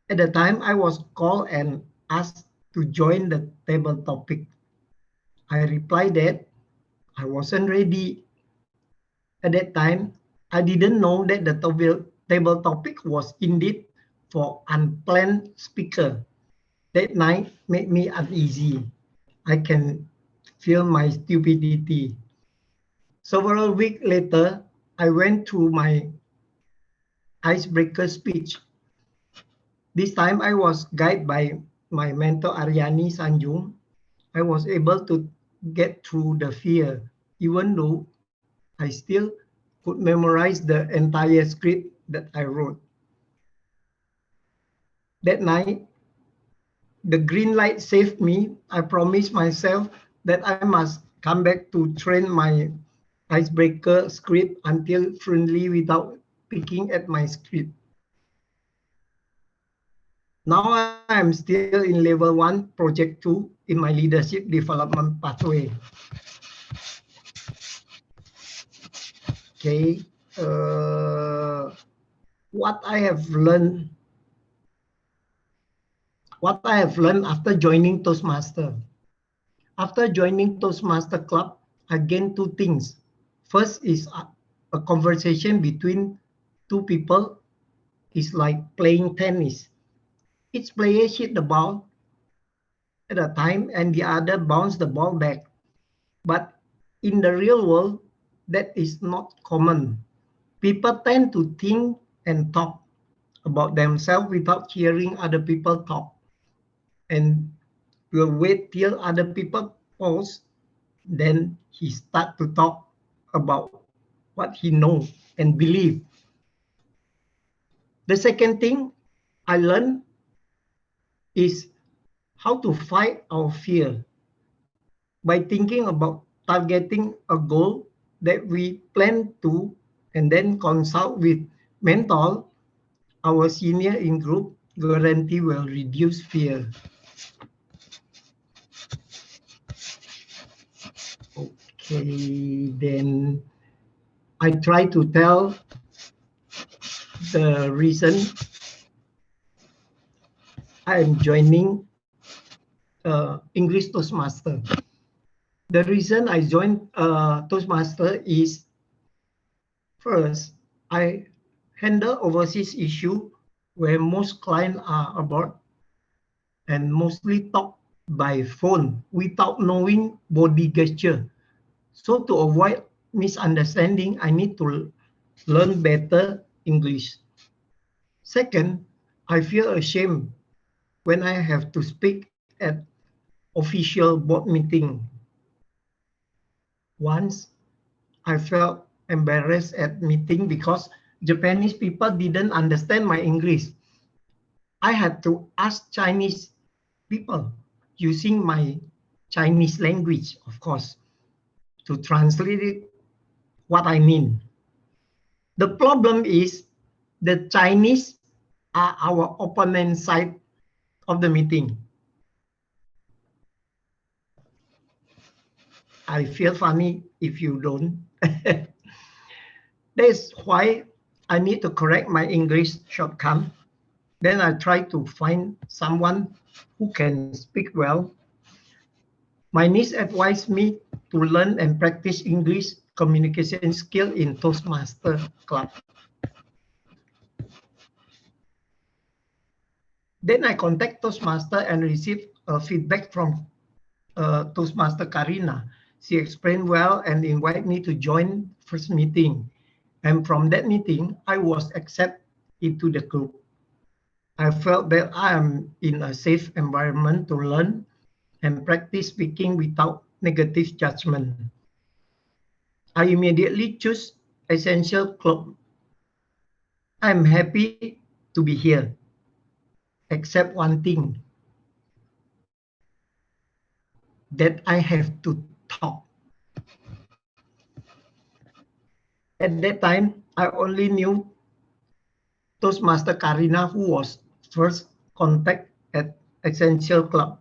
at the time, I was called and asked to join the table topic. I replied that I wasn't ready. At that time, I didn't know that the table topic was indeed for unplanned speaker. That night made me uneasy. I can feel my stupidity. Several weeks later, I went through my icebreaker speech. This time I was guided by my mentor Aryani Sanjung. I was able to get through the fear, even though I still could memorize the entire script that I wrote. That night, the green light saved me. I promised myself that I must come back to train my icebreaker script until friendly without picking at my script. Now I am still in level 1, project 2 in my leadership development pathway. Okay, what I have learned after joining Toastmaster. After joining Toastmaster Club, I gained two things. First is a conversation between two people is like playing tennis. Each player hit the ball at a time and the other bounce the ball back. But in the real world, that is not common. People tend to think and talk about themselves without hearing other people talk, and will wait till other people pause, then he start to talk about what he knows and believe. The second thing I learned is how to fight our fear by thinking about targeting a goal that we plan to and then consult with mentor, our senior in group, guarantee will reduce fear. Okay, then I try to tell the reason I'm joining English Toastmaster. The reason I joined Toastmaster is, first, I handle overseas issue where most clients are abroad and mostly talk by phone without knowing body gesture. So to avoid misunderstanding, I need to learn better English. Second, I feel ashamed when I have to speak at official board meeting. Once I felt embarrassed at meeting because Japanese people didn't understand my English. I had to ask Chinese people using my Chinese language, of course, to translate it, what I mean. The problem is the Chinese are our opponent side of the meeting. I feel funny if you don't. That's why I need to correct my English shortcoming. Then I try to find someone who can speak well. My niece advised me to learn and practice English communication skill in Toastmaster Club. Then I contact Toastmaster and receive feedback from Toastmaster Karina. She explained well and invited me to join first meeting. And from that meeting, I was accepted into the group. I felt that I am in a safe environment to learn and practice speaking without negative judgment. I immediately choose Essential Club. I'm happy to be here, except one thing, that I have to talk. At that time, I only knew Toastmaster Karina, who was first contact at Essential Club.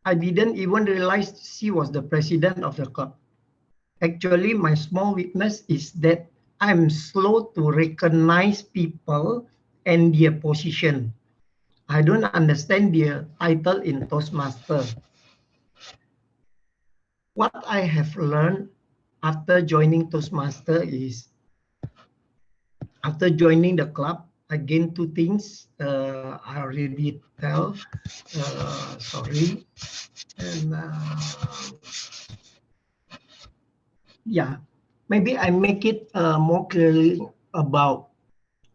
I didn't even realize she was the president of the club. Actually, my small weakness is that I'm slow to recognize people and their position. I don't understand their title in Toastmaster. What I have learned after joining Toastmaster is, after joining the club, I gained two things. I already tell, sorry. And yeah, maybe I make it more clearly about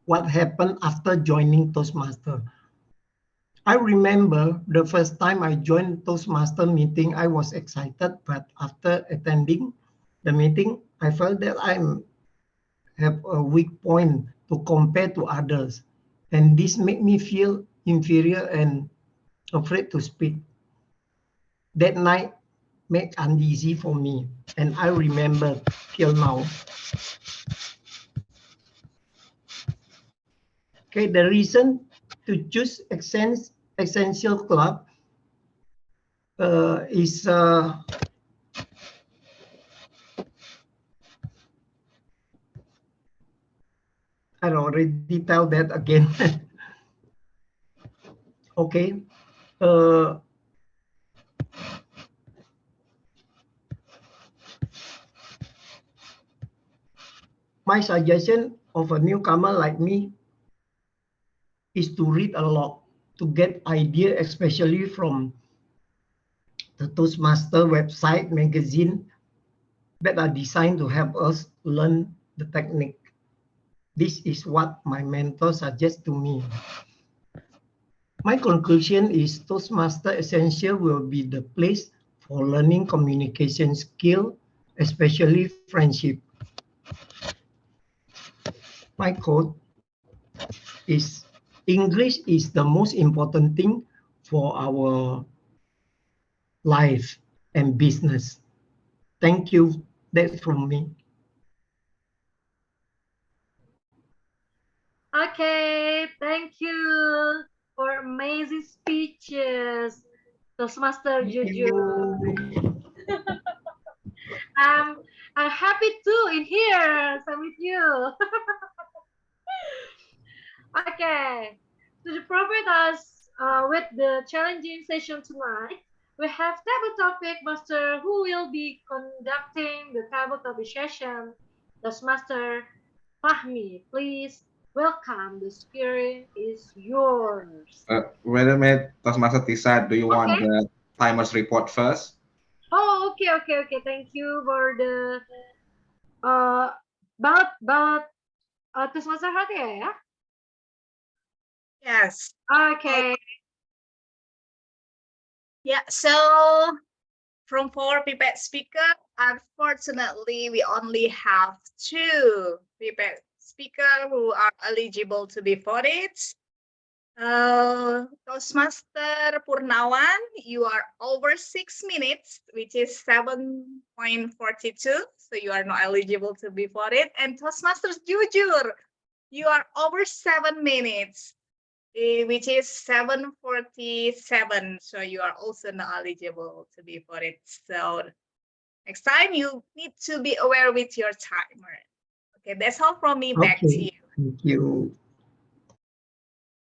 what happened after joining Toastmaster. I remember the first time I joined Toastmaster meeting, I was excited, but after attending the meeting, I felt that I have a weak point to compare to others. And this made me feel inferior and afraid to speak. That night made uneasy for me, and I remember till now. Okay, the reason to choose Essential Club is I already tell that again. Okay. My suggestion of a newcomer like me is to read a lot, to get idea, especially from the Toastmaster website, magazine that are designed to help us learn the technique. This is what my mentor suggests to me. My conclusion is Toastmaster Essential will be the place for learning communication skill, especially friendship. My quote is, English is the most important thing for our life and business. Thank you. That's from me. Okay, thank you for amazing speeches, Toastmaster Juju. I'm happy too in here. I'm with you. Okay, to provide us with the challenging session tonight, we have table topic master who will be conducting the table topic session. Toastmaster Fahmi, please welcome. The screen is yours. Wait a minute, Toastmaster Tisa, do you want Okay. the timers report first? Oh, okay. Thank you for the about Toastmaster Hatia, ya? Yes. Okay. Yeah, so from 4 prepared speaker, unfortunately, we only have 2 prepared speaker who are eligible to be voted. Toastmaster Purnawan, you are over 6 minutes, which is 7.42. So you are not eligible to be voted. And Toastmaster Jujur, you are over 7 minutes, which is 7:47. So you are also not eligible to be voted. So next time you need to be aware with your timer. Okay, that's all from me. Back to you. Thank you.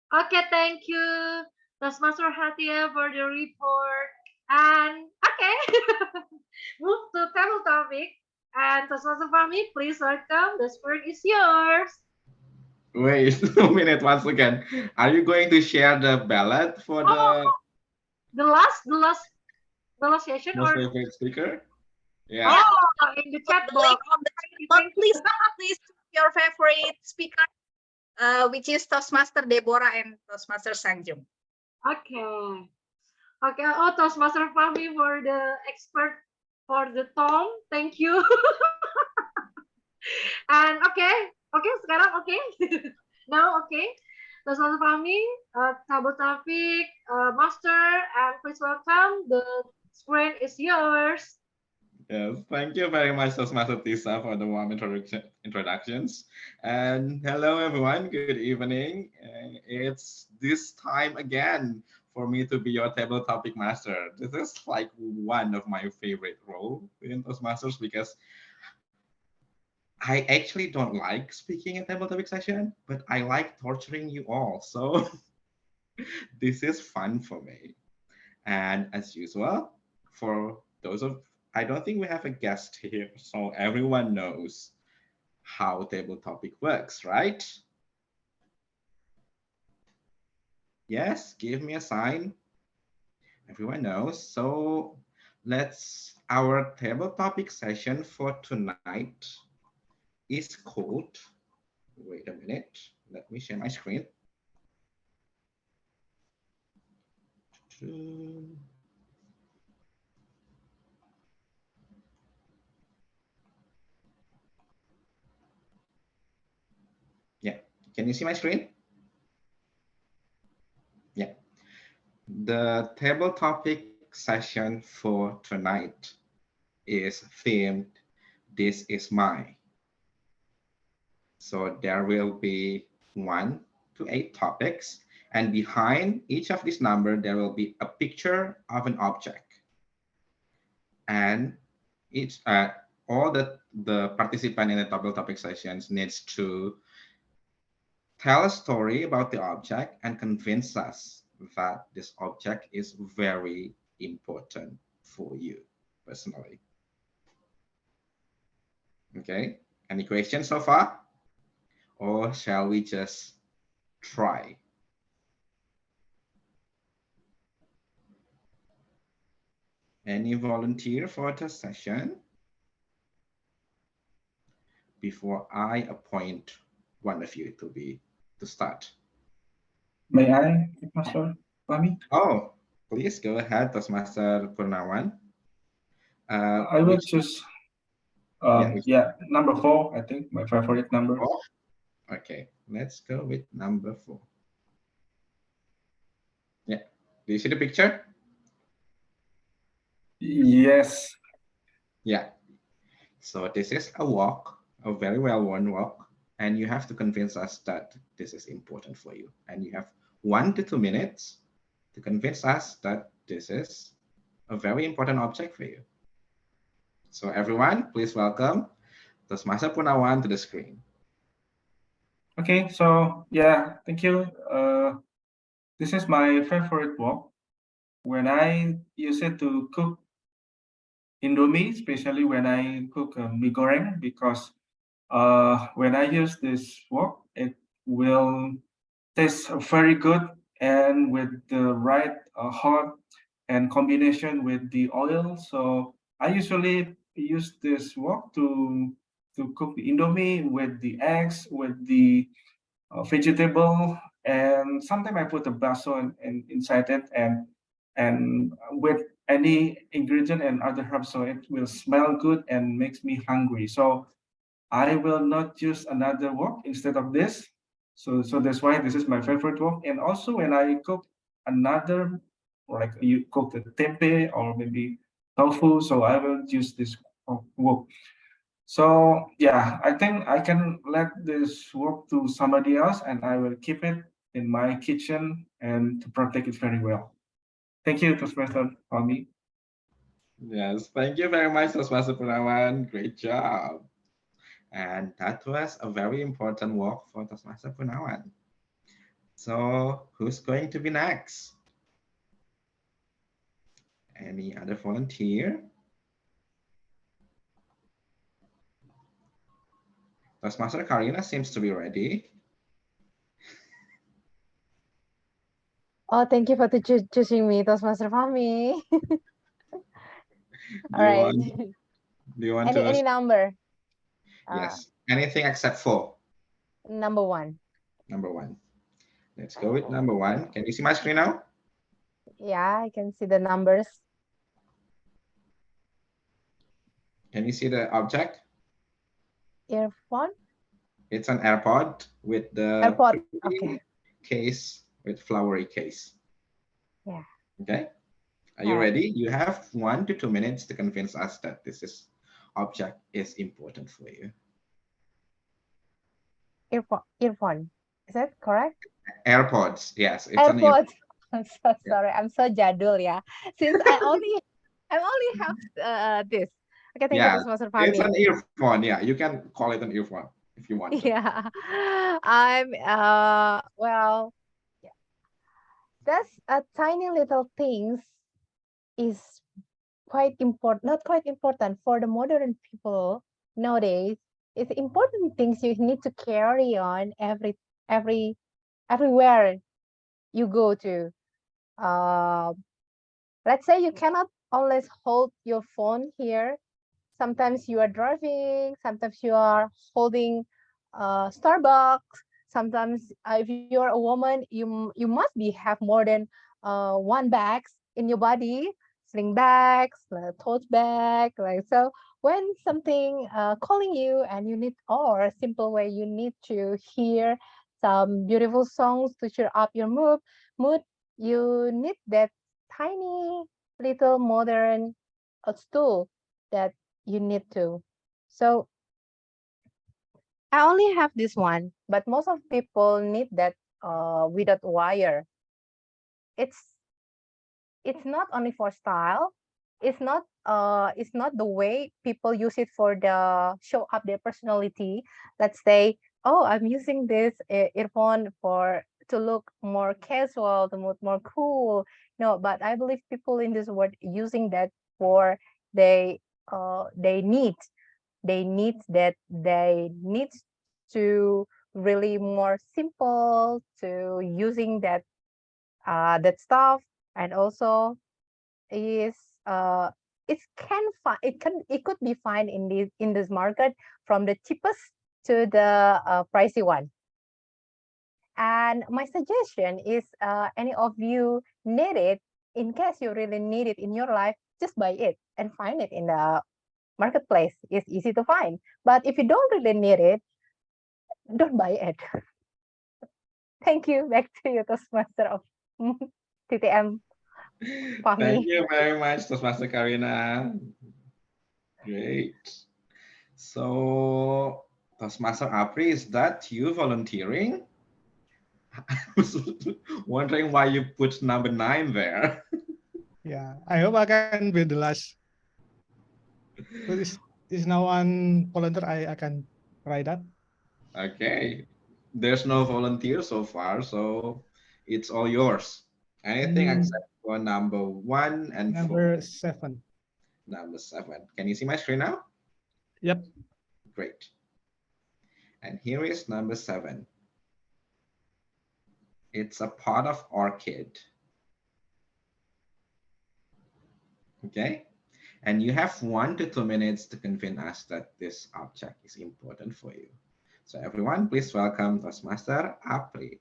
Okay, thank you, Toastmaster Hatia, for the report. And okay, move to table topic. And Toastmaster Fahmi, please welcome. The word is yours. Wait a minute once again. Are you going to share the ballot for The last session most or favorite speaker? Yeah. in the chat The box. link on the chat box, please choose your favorite speaker, which is Toastmaster Deborah and Toastmaster Sanjung. Okay. Okay. Oh, Toastmaster Fahmi for the expert for the Tom. Thank you. And okay, sekarang okay. Now okay. Toastmaster Fahmi, table topic, master, and please welcome. The screen is yours. Yes, thank you very much, Toastmaster Tisa, for the warm introductions. And hello, everyone. Good evening. It's this time again for me to be your table topic master. This is like one of my favorite roles in Toastmasters because I actually don't like speaking a table topic session, but I like torturing you all. So this is fun for me. And as usual, for those of I don't think we have a guest here, so everyone knows how table topic works, right? Yes, give me a sign. Everyone knows. So our table topic session for tonight is called, wait a minute, let me share my screen. Yeah, can you see my screen? Yeah. The table topic session for tonight is themed, This is Mine. So there will be 1 to 8 topics, and behind each of these numbers, there will be a picture of an object. And each all the participant in the table topic sessions needs to tell a story about the object and convince us that this object is very important for you personally. Okay, any questions so far? Or shall we just try? Any volunteer for the session? Before I appoint one of you to start. May I, Master Fahmi? Oh, please go ahead, Toastmaster Purnawan. I will choose number 4, I think, my favorite number. Okay, let's go with number 4. Yeah, do you see the picture? Yes. Yeah, so this is a walk, a very well-worn walk, and you have to convince us that this is important for you. And you have 1 to 2 minutes to convince us that this is a very important object for you. So everyone, please welcome Toastmaster Purnawan to the screen. Okay, so yeah, thank you. This is my favorite wok. When I use it to cook Indomie, especially when I cook mie goreng, because when I use this wok, it will taste very good, and with the right hot and combination with the oil. So I usually use this wok to cook the Indomie with the eggs, with the vegetable, and sometimes I put a baso inside it, and with any ingredient and other herbs, so it will smell good and makes me hungry. So I will not use another wok instead of this. So that's why this is my favorite wok. And also when I cook another, like you cook the tempeh or maybe tofu, so I will use this wok. So yeah, I think I can let this wok to somebody else, and I will keep it in my kitchen and to protect it very well. Thank you, Toastmaster, for me. Yes, thank you very much, Toastmaster Punawan. Great job. And that was a very important work for Toastmaster Punawan. So who's going to be next? Any other volunteer? Toastmaster Karina seems to be ready. Oh, thank you for choosing me, Toastmaster Fahmi. All Do you right. want, do you want Any to? number? Yes, anything except 4. Number 1. Number 1. Let's go with number 1. Can you see my screen now? Yeah, I can see the numbers. Can you see the object? Earphone? It's an AirPod with the AirPod. Okay. case with flowery case. Yeah. Okay. Are you ready? You have 1 to 2 minutes to convince us that object is important for you. Earphone. Is that correct? AirPods. Yes, it's an AirPods. I'm so sorry. I'm so jadul, yeah. Since I only have this. Okay, thank you, Toastmaster it's Fahmi. an earphone. Yeah, you can call it an earphone if you want to. Yeah. I'm well, yeah. That's a tiny little things is quite important, not quite important for the modern people nowadays. It's important things you need to carry on everywhere you go to. Let's say you cannot always hold your phone here. Sometimes you are driving, sometimes you are holding Starbucks. Sometimes if you're a woman, you must be have more than one bags in your body, sling bags, tote bag, like so. When something calling you and you need, or a simple way you need to hear some beautiful songs to cheer up your mood, you need that tiny little modern tool that you need to. So I only have this one, but most of people need that without wire. It's it's not only for style. It's not the way people use it for the show up their personality. Let's say, oh, I'm using this earphone for to look more casual, to look more cool. No, but I believe people in this world using that for they they need they need to really more simple to using that stuff, and also is it could be fine in this market from the cheapest to the pricey one. And my suggestion is any of you need it, in case you really need it in your life, just buy it and find it in the marketplace. It's easy to find. But if you don't really need it, don't buy it. Thank you. Back to you, Toastmaster of TTM. Thank you very much, Toastmaster Karina. Great. So, Toastmaster Apri, is that you volunteering? I was wondering why you put number 9 there. Yeah, I hope I can be the last. But is now one volunteer I can try that. Okay. There's no volunteer so far, so it's all yours. Anything except for number 1 and 4. Number 7. Number 7. Can you see my screen now? Yep. Great. And here is number 7. It's a pot of orchid. Okay. And you have 1 to 2 minutes to convince us that this object is important for you. So everyone, please welcome Toastmaster Apri.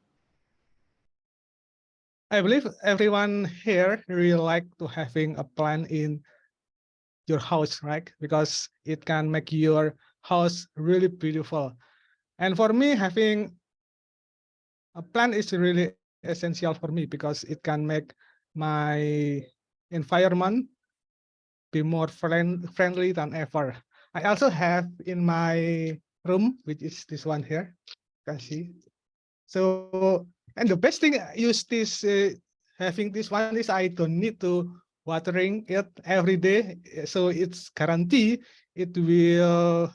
I believe everyone here really like to having a plan in your house, right? Because it can make your house really beautiful. And for me, having a plan is really essential for me because it can make my environment be more friendly than ever. I also have in my room, which is this one here, you can see. So, and the best thing use this having this one is I don't need to watering it every day. So it's guarantee it will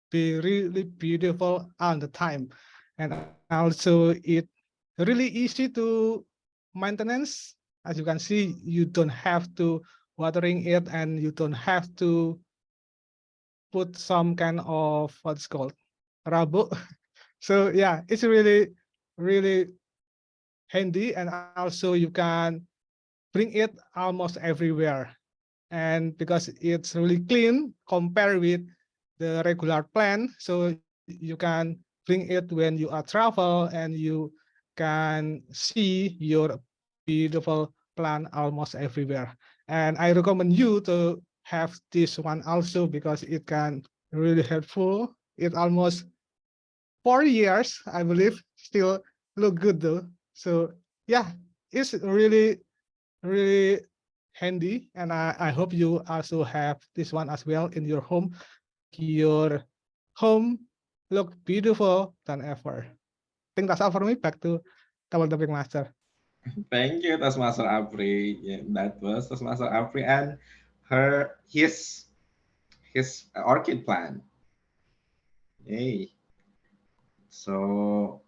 be really beautiful all the time. And also it really easy to maintenance. As you can see, you don't have to watering it and you don't have to put some kind of what's called rabo. So yeah, it's really handy, and also you can bring it almost everywhere. And because it's really clean compared with the regular plan, so you can bring it when you are travel and you can see your beautiful plant almost everywhere. And I recommend you to have this one also because it can really helpful. It almost 4 years, I believe, still look good though. So yeah, it's really handy. And I hope you also have this one as well in your home to make your home look beautiful than ever. I think that's all for me. Back to Double Topic Master. Thank you, Toastmaster Apri. Yeah, that was Toastmaster Apri and his orchid plant. Yay. So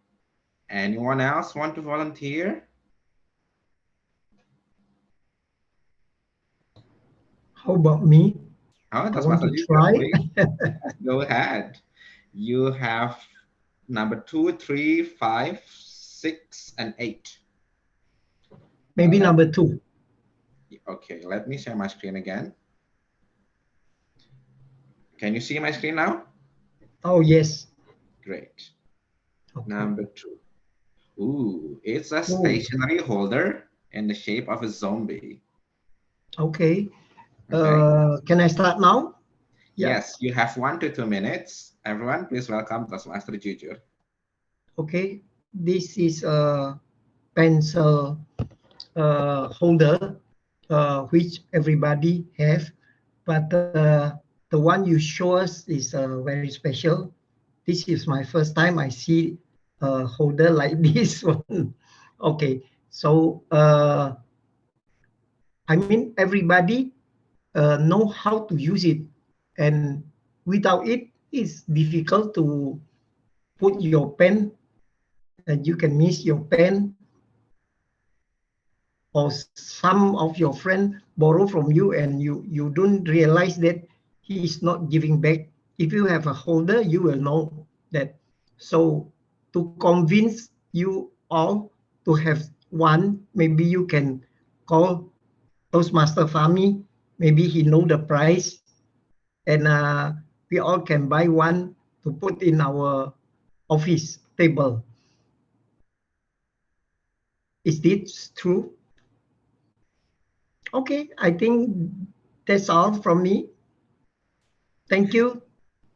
anyone else want to volunteer? How about me? Oh, I want Toastmaster to Junior, try. please go ahead. You have number 2, 3, 5, 6, and 8. Maybe number 2. Okay, let me share my screen again. Can you see my screen now? Oh, yes. Great. Okay. Number 2. Ooh, it's a Ooh. stationary holder in the shape of a zombie. Okay. Okay. Can I start now? Yeah. Yes, you have 1 to 2 minutes. Everyone, please welcome Toastmaster Jujur. Okay. This is a pencil holder, which everybody have, but the one you show us is very special. This is my first time I see a holder like this one. Okay, so I mean everybody know how to use it, and without it, it's difficult to put your pen, and you can miss your pen, or some of your friend borrow from you and you don't realize that he is not giving back. If you have a holder, you will know that. So to convince you all to have one, maybe you can call Toastmaster Fami. Maybe he know the price, and we all can buy one to put in our office table. Is this true? Okay, I think that's all from me. Thank you,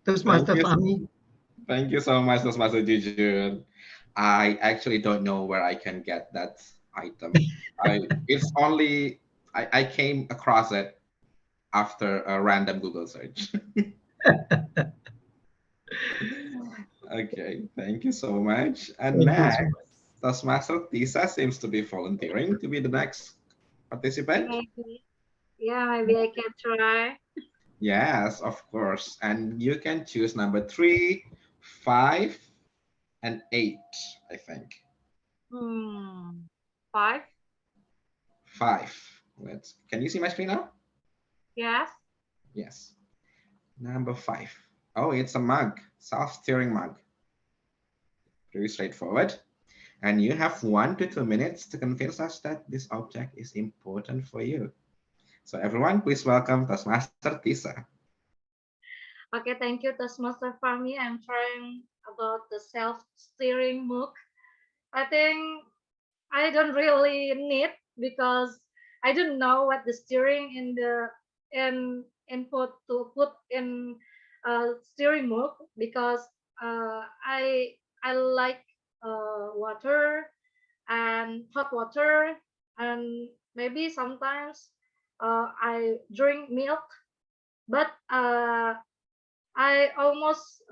Thank Toastmaster you. Fahmi. Thank you so much, Toastmaster Jujur. I actually don't know where I can get that item. I came across it after a random Google search. Okay, thank you so much. And Thank you so next, much. Toastmaster Tisa seems to be volunteering to be the next participant. Maybe I can try. Yes, of course. And you can choose number 3, 5, and 8, I think. 5. 5. Can you see my screen now? Yes. Yes. Number 5. Oh, it's a mug, self-steering mug. Very straightforward. And you have 1 to 2 minutes to convince us that this object is important for you. So everyone, please welcome Toastmaster Tisa. Okay, thank you, Toastmaster Fahmi. I'm trying about the self-steering mug. I think I don't really need because I don't know what the steering in the input to put in steering move because I like water and hot water, and maybe sometimes I drink milk, but I almost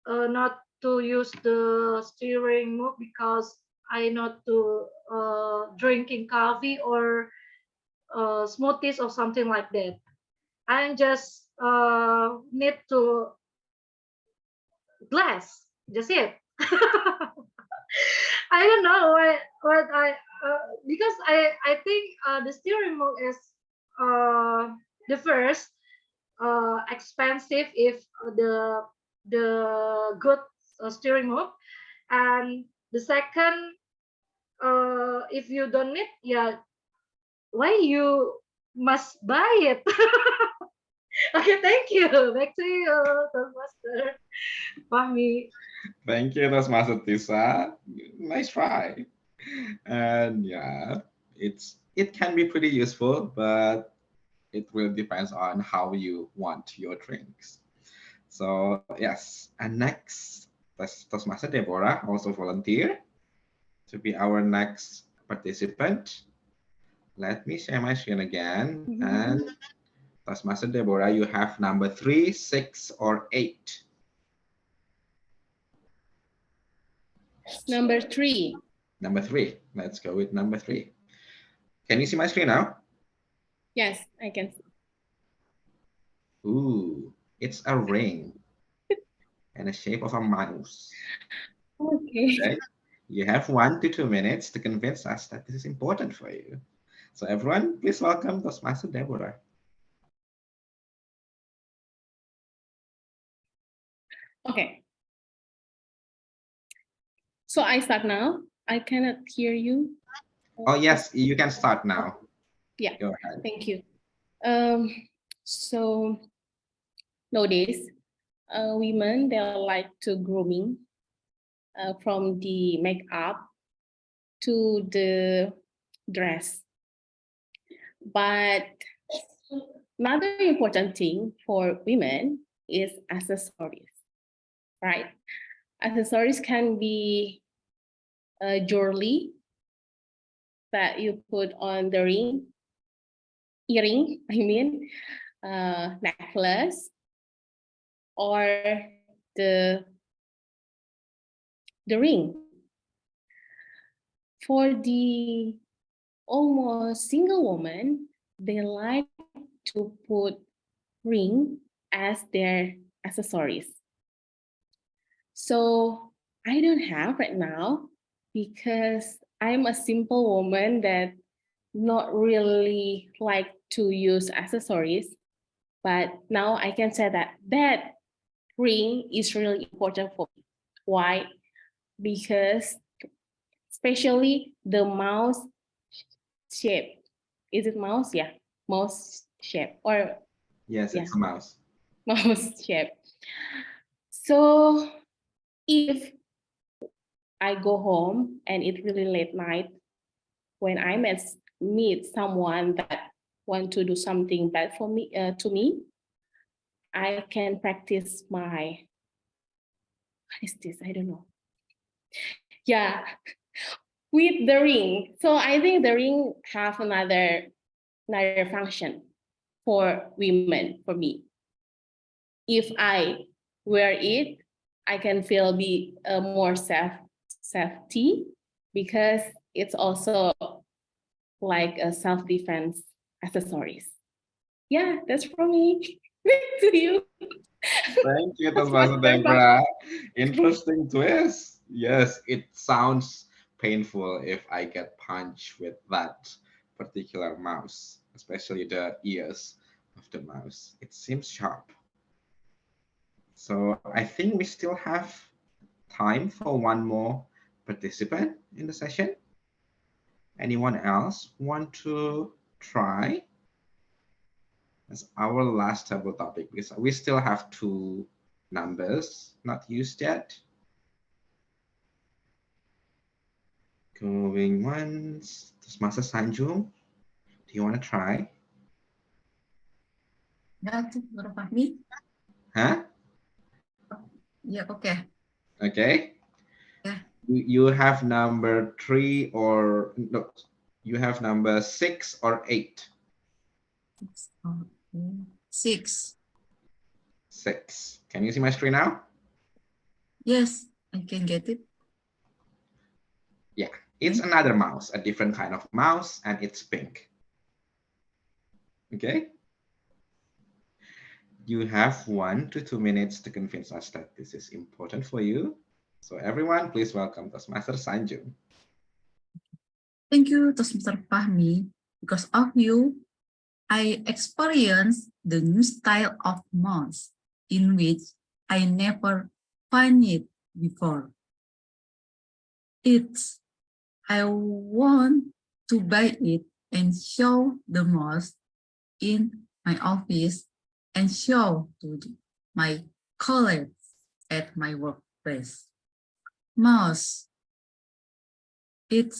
not to use the steering move because I not to drinking coffee or smoothies or something like that. I just need to glass. Just it. I don't know what I because I think the steering wheel is the first expensive if the good steering wheel, and the second if you don't need, yeah, why you must buy it. Okay, thank you. Back to you, Master Fahmi. Thank you, Toastmaster Tisa. Nice try. And yeah, it can be pretty useful, but it really depends on how you want your drinks. So yes, and next, Toastmaster Deborah also volunteer to be our next participant. Let me share my screen again. And Toastmaster Deborah, you have number 3, 6, or 8. Number 3. Number 3. Let's go with number 3. Can you see my screen now? Yes, I can see. Ooh, it's a ring and the shape of a mouse. Okay. Okay. You have 1 to 2 minutes to convince us that this is important for you. So everyone, please welcome Toastmaster Deborah. Okay. So I start now. I cannot hear you. Oh yes, you can start now. Yeah. Go ahead. Thank you. So nowadays, women they like to grooming from the makeup to the dress. But another important thing for women is accessories, right? Accessories can be jewelry that you put on the earring, I mean, necklace, or the the ring. For the almost single woman, they like to put ring as their accessories. So I don't have right now because I'm a simple woman that not really like to use accessories. But now I can say that that ring is really important for me. Why? Because especially the mouse shape. Is it mouse? Yeah, mouse shape or Yes, yeah, it's a mouse. mouse shape. So if I go home and it's really late night when I meet someone that want to do something bad for me to me, I can practice my what is this? I don't know. Yeah, with the ring. So I think the ring have another function for women for me. If I wear it, I can feel be more safety because it's also like a self-defense accessories. Yeah, that's from me. To you. Thank you, Toastmaster Deborah. Interesting twist. Yes, it sounds painful if I get punched with that particular mouse, especially the ears of the mouse. It seems sharp. So I think we still have time for one more participant in the session. Anyone else want to try? As our last table topic because we still have 2 numbers not used yet. Going once. Toastmaster Sanjung, do you want to try? Ya, tuh, Dr. Fahmi. Huh? Ya, oke. Okay. Yeah. You have number 3 or no, you have number 6 or 8. 6. 6. Can you see my screen now? Yes, I can get it. Yeah, it's another mouse, a different kind of mouse, and it's pink. Okay. You have 1 to 2 minutes to convince us that this is important for you. So everyone, please welcome Toastmaster Sanjung. Thank you, Toastmaster Fahmi. Because of you, I experienced the new style of mouse in which I never find it before. It's I want to buy it and show the mouse in my office and show to my colleagues at my workplace. Mouse. It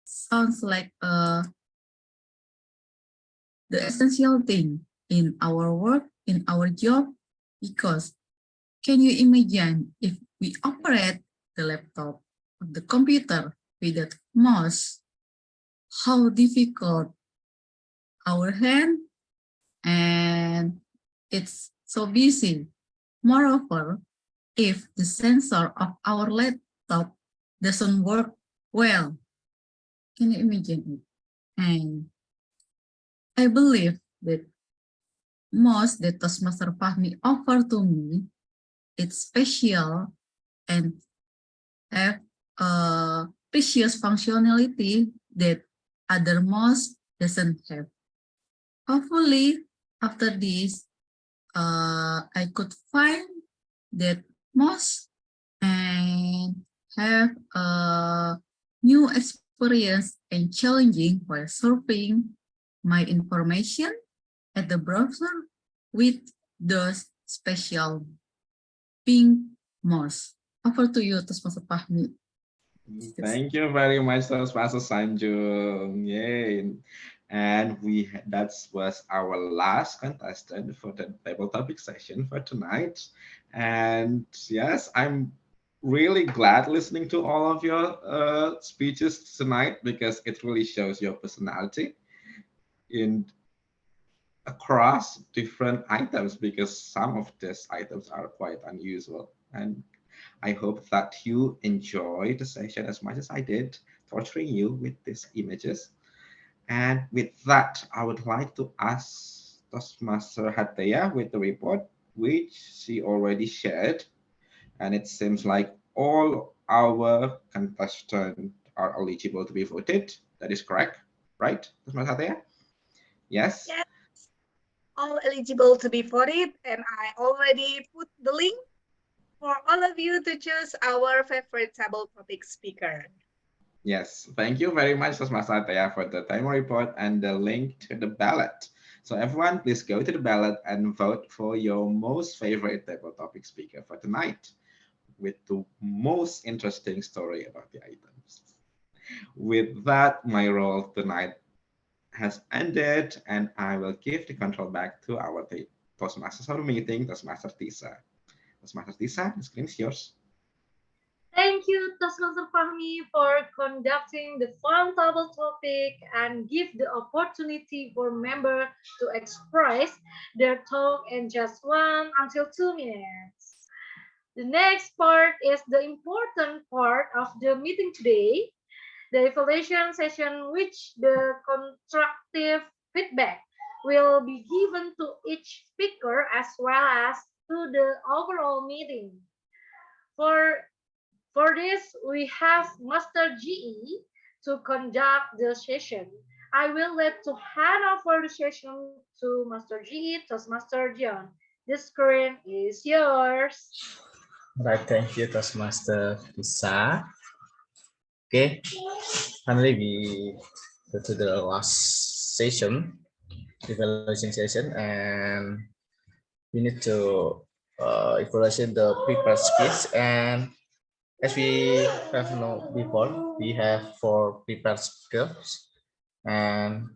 sounds like the essential thing in our work, in our job, because can you imagine if we operate the laptop or the computer without mouse, how difficult our hand and it's so busy. Moreover, if the sensor of our laptop doesn't work well, can you imagine it? And I believe that most that Toastmaster Fahmi offer to me, it's special and have a precious functionality that other most doesn't have. Hopefully, after this, I could find that most and have a new experience and challenging while surfing my information at the browser with those special pink mouse. Over to you, Toastmaster Fahmi. Thank you very much, Toastmaster Sanjung. Yay. And that was our last contestant for the table topic session for tonight. And yes, I'm really glad listening to all of your speeches tonight because it really shows your personality in across different items because some of these items are quite unusual. And I hope that you enjoyed the session as much as I did, torturing you with these images. And with that, I would like to ask Toastmaster Hateya with the report, which she already shared. And it seems like all our contestants are eligible to be voted. That is correct, right, Toastmaster Hateya? Yes? Yes, all eligible to be voted, and I already put the link for all of you to choose our favorite table topic speaker. Yes, thank you very much, Toastmaster Hateya, for the timer report and the link to the ballot. So everyone, please go to the ballot and vote for your most favorite table topic speaker for tonight with the most interesting story about the items. With that, my role tonight has ended, and I will give the control back to our Toastmasters of the meeting, Toastmaster Tisa. Toastmaster Tisa, the screen is yours. Thank you, Toastmaster Fahmi, for conducting the fun table topic and give the opportunity for members to express their thought in just 1 until 2 minutes. The next part is the important part of the meeting today, the evaluation session, which the constructive feedback will be given to each speaker as well as to the overall meeting. For this, we have Master GE to conduct the session. I will let to hand over the session to Master GE, Toastmaster John. The screen is yours. Right, thank you, Toastmaster Lisa. Okay, finally we go to the last session, evaluation session, and we need to evaluate the prepared speech and As we have known before, we have 4 prepared speakers, and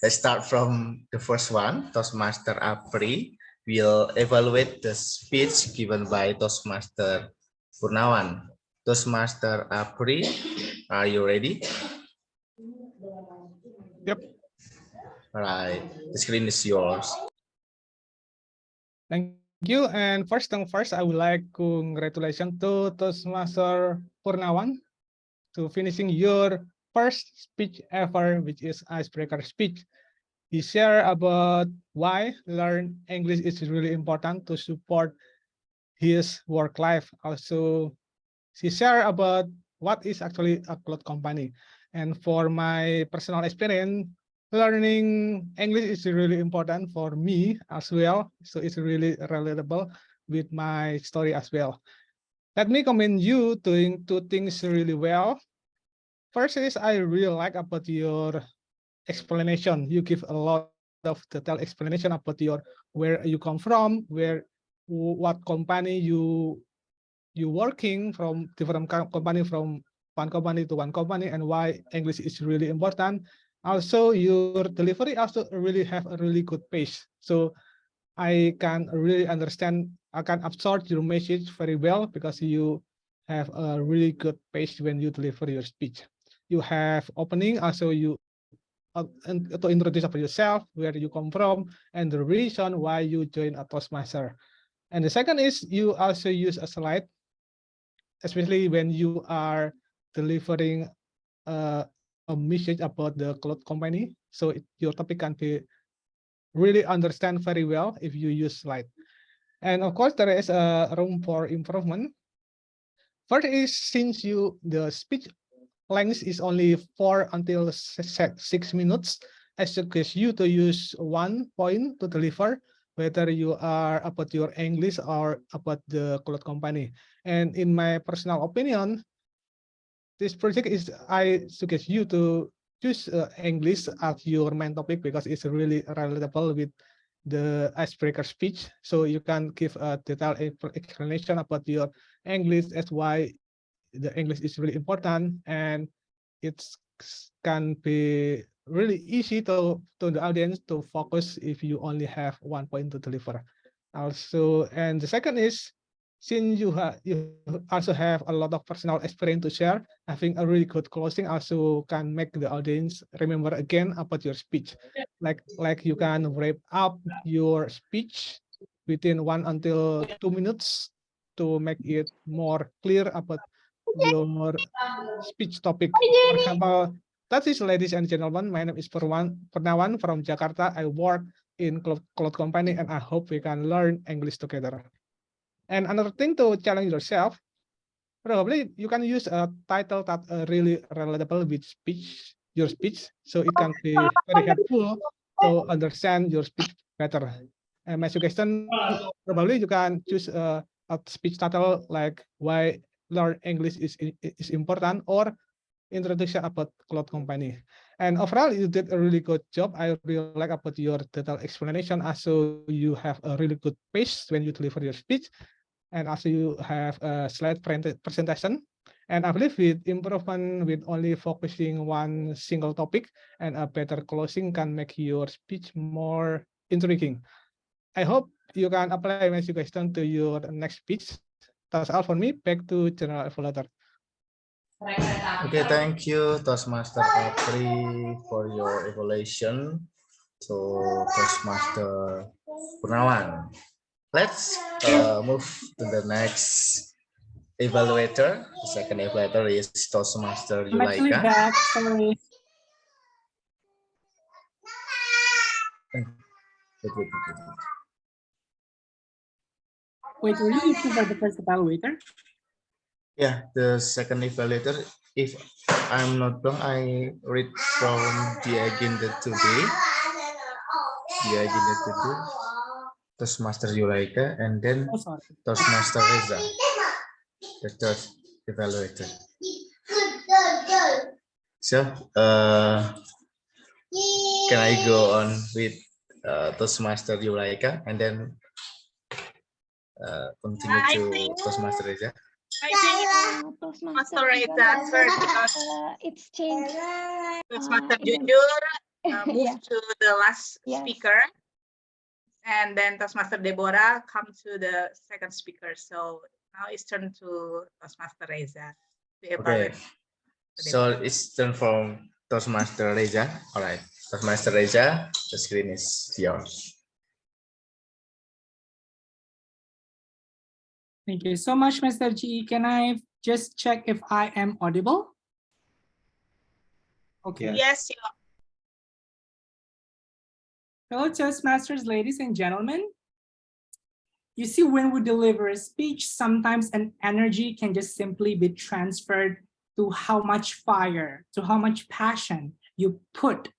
let's start from the first one. Toastmaster Apri will evaluate the speech given by Toastmaster Purnawan. Toastmaster Apri, are you ready? Yep. All right, the screen is yours. Thank you. And first thing first, I would like congratulations to Toastmaster Purnawan to finishing your first speech ever, which is icebreaker speech. He shared about why learn English is really important to support his work life. Also, he shared about what is actually a cloud company. And for my personal experience, learning English is really important for me as well. So it's really relatable with my story as well. Let me commend you doing 2 things really well. First is I really like about your explanation. You give a lot of detailed explanation about your where you come from, what company you working from, different company, from one company to one company, and why English is really important. Also, your delivery also really have a really good pace. So I can really understand, I can absorb your message very well because you have a really good pace when you deliver your speech. You have opening, also you and to introduce about yourself, where you come from, and the reason why you join a Toastmaster. And the second is you also use a slide, especially when you are delivering a message about the cloud company. So your topic can be really understand very well if you use slide. And of course, there is a room for improvement. First is since the speech length is only 4 until 6 minutes, I suggest you to use 1 point to deliver, whether you are about your English or about the cloud company. And in my personal opinion, this project is, I suggest you to choose English as your main topic because it's really relatable with the icebreaker speech. So you can give a detailed explanation about your English as why the English is really important, and it can be really easy to the audience to focus if you only have 1 point to deliver. Also, and the second is, since you also have a lot of personal experience to share, having a really good closing also can make the audience remember again about your speech. Like you can wrap up your speech within 1 until 2 minutes to make it more clear about your speech topic. For example, that is, ladies and gentlemen, my name is Purnawan from Jakarta. I work in cloud company, and I hope we can learn English together. And another thing to challenge yourself, probably you can use a title that really relatable with your speech, so it can be very helpful to understand your speech better. And my suggestion, probably you can choose a speech title like "Why Learn English is Important" or "Introduction about Cloud Company." And overall, you did a really good job. I really like about your detailed explanation. Also, you have a really good pace when you deliver your speech, and also you have a slide presentation. And I believe with improvement, with only focusing one single topic and a better closing can make your speech more intriguing. I hope you can apply my suggestion to your next speech. That's all for me. Back to General Evaluator. Okay, thank you, Toastmaster Apri, for your evaluation. So, Toastmaster Purnawan. Let's move to the next evaluator. The second evaluator is Toastmaster I'm actually Yulaika. back. Sorry. Wait, were you looking for the first evaluator? Yeah, the second evaluator. If I'm not wrong, I read from the agenda today. The agenda today. Toastmaster Yulaika and then Toastmaster Reza, the third evaluator. So, can I go on with Toastmaster Yulaika and then Continue I to think Toastmaster Reza. I think Master Reza first because It's changed. Toastmaster in the- Jujur move yeah. to the last Yes. speaker, and then Toastmaster Deborah come to the second speaker. So now it's turn to Toastmaster Reza to Okay. evaluate. So it's turn from Toastmaster Reza. All right. Toastmaster Reza, the screen is yours. Thank you so much, Mr. G. Can I just check if I am audible? Okay. Yes, you are. Hello, Toastmasters, ladies and gentlemen. You see, when we deliver a speech, sometimes an energy can just simply be transferred to how much fire, to how much passion you put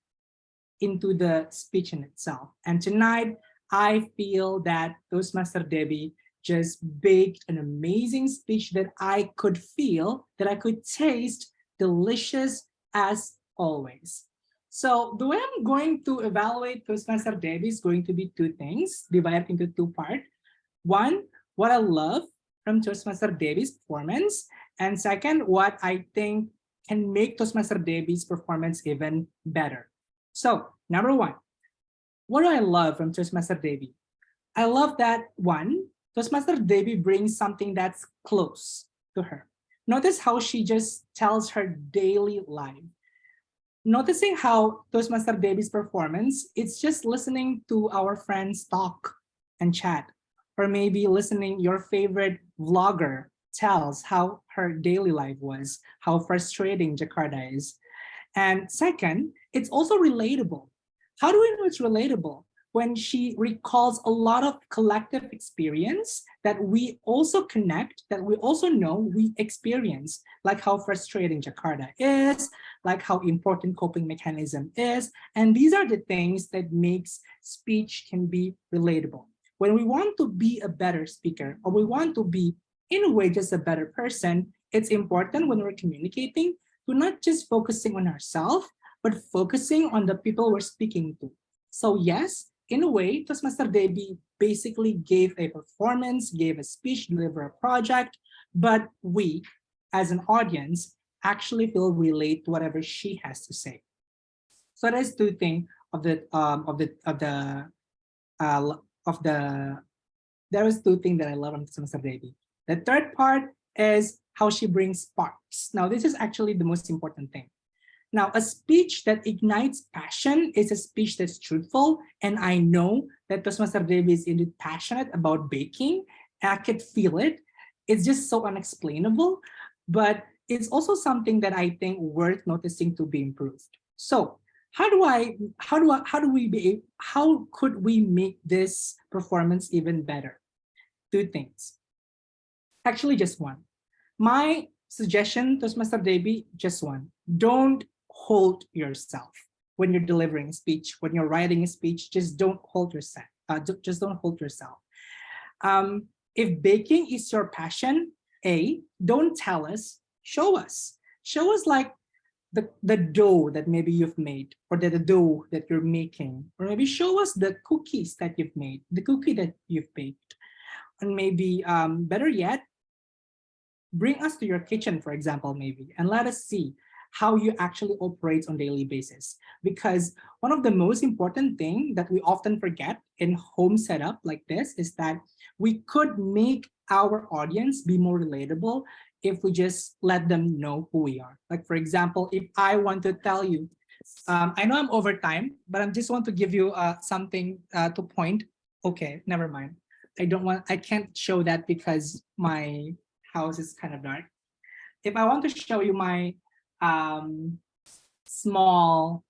into the speech in itself. And tonight, I feel that Toastmaster Debbie just baked an amazing speech that I could feel, that I could taste, delicious as always. So the way I'm going to evaluate Toastmaster Debbie is going to be two things, divided into two parts. One, what I love from Toastmaster Debbie's performance, and second, what I think can make Toastmaster Debbie's performance even better. So, number one, what do I love from Toastmaster Debbie? I love that one, Toastmaster Debbie brings something that's close to her. Notice how she just tells her daily life. Noticing how Toastmaster Debbie's performance, it's just listening to our friends talk and chat, or maybe listening your favorite vlogger tells how her daily life was, how frustrating Jakarta is. And second, it's also relatable. How do we know it's relatable? When she recalls a lot of collective experience that we also connect, that we also know we experience, like how frustrating Jakarta is, like how important coping mechanism is. And these are the things that makes speech can be relatable. When we want to be a better speaker, or we want to be, in a way, just a better person, it's important when we're communicating to not just focusing on ourselves, but focusing on the people we're speaking to. So yes, in a way, Toastmaster Debbie basically gave a performance, gave a speech, delivered a project, but we, as an audience, actually feel relate to whatever she has to say. So that's two things there was two things that I love on Toastmaster Debbie. The third part is how she brings sparks. Now, this is actually the most important thing. Now, a speech that ignites passion is a speech that's truthful. And I know that Toastmaster Debbie is indeed passionate about baking. I could feel it. It's just so unexplainable, but it's also something that I think worth noticing to be improved. So how could we make this performance even better? Two things. Actually, just one. My suggestion, Toastmaster Debbie, just one. Don't hold yourself when you're delivering a speech, when you're writing a speech. Just don't hold yourself. Just don't hold yourself. If baking is your passion, don't tell us, show us. Show us like the dough that maybe you've made, or the dough that you're making, or maybe show us the cookies that you've made, the cookie that you've baked. And maybe better yet, bring us to your kitchen, for example, maybe, and let us see how you actually operate on a daily basis. Because one of the most important things that we often forget in home setup like this is that we could make our audience be more relatable if we just let them know who we are. Like, for example, if I want to tell you, I know I'm over time, but I just want to give you something to point. Okay, never mind. I can't show that because my house is kind of dark. If I want to show you my small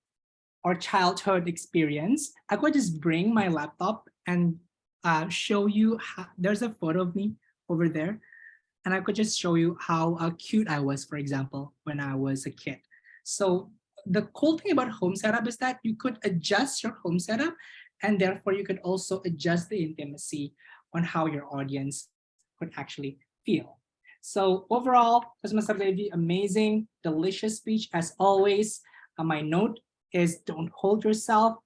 or childhood experience, I could just bring my laptop and show you there's a photo of me over there. And I could just show you how cute I was, for example, when I was a kid. So the cool thing about home setup is that you could adjust your home setup, and therefore you could also adjust the intimacy on how your audience could actually feel. So overall, Toastmaster Debbie, amazing, delicious speech as always. My note is don't hold yourself,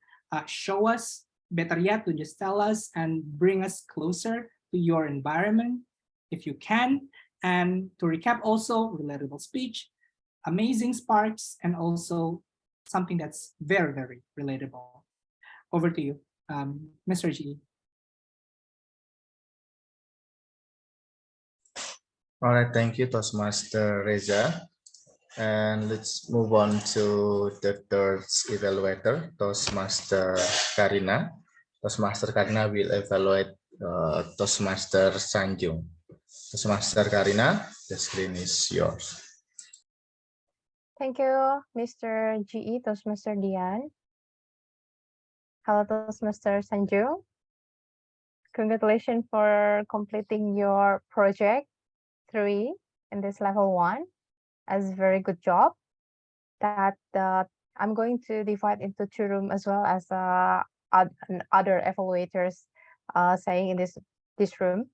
show us, better yet, to just tell us and bring us closer to your environment if you can. And to recap also, relatable speech, amazing sparks, and also something that's very, very relatable. Over to you, Mr. G. All right, thank you, Toastmaster Reza. And let's move on to the third evaluator, Toastmaster Karina. Toastmaster Karina will evaluate Toastmaster Sanjung. Toastmaster Karina, the screen is yours. Thank you, Mr. GE, Toastmaster Dian. Hello, Toastmaster Sanju. Congratulations for completing your project 3 in this level 1. As very good job. That I'm going to divide into 2 rooms as well as other evaluators saying in this room.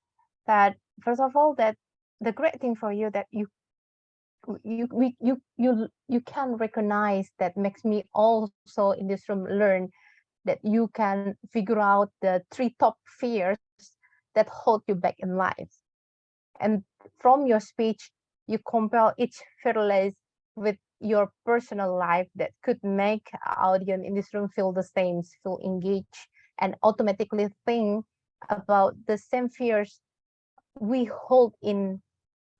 That first of all, that the great thing for you that you can recognize that makes me also in this room learn that you can figure out the 3 top fears that hold you back in life. And from your speech, you compare each fearless with your personal life that could make audience in this room feel the same, feel engaged, and automatically think about the same fears we hold in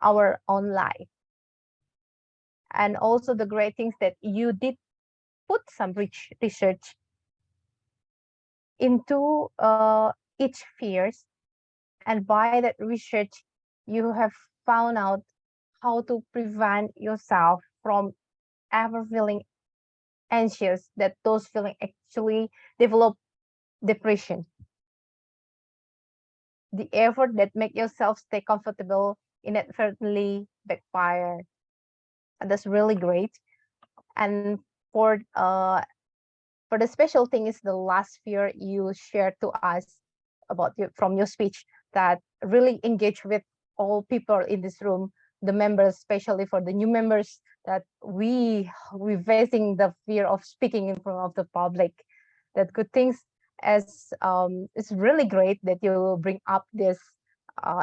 our own life. And also the great things that you did put some research into each fears, and by that research you have found out how to prevent yourself from ever feeling anxious, that those feelings actually develop depression. The effort that make yourself stay comfortable inadvertently backfire, and that's really great. And for the special thing is the last fear you shared to us about from your speech that really engage with all people in this room, the members, especially for the new members, that we're facing the fear of speaking in front of the public. That good things as it's really great that you bring up this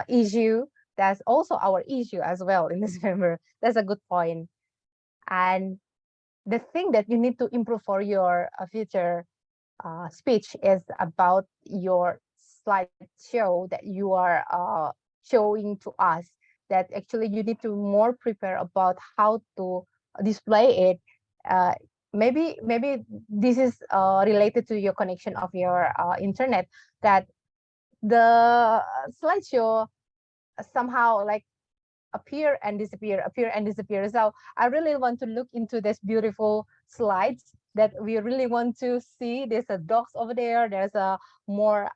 issue. That's also our issue as well in this member. That's a good point. And the thing that you need to improve for your future speech is about your slideshow that you are showing to us, that actually you need to more prepare about how to display it. Maybe this is related to your connection of your internet, that the slideshow somehow like appear and disappear. So I really want to look into this beautiful slides that we really want to see. There's a docs over there. There's a more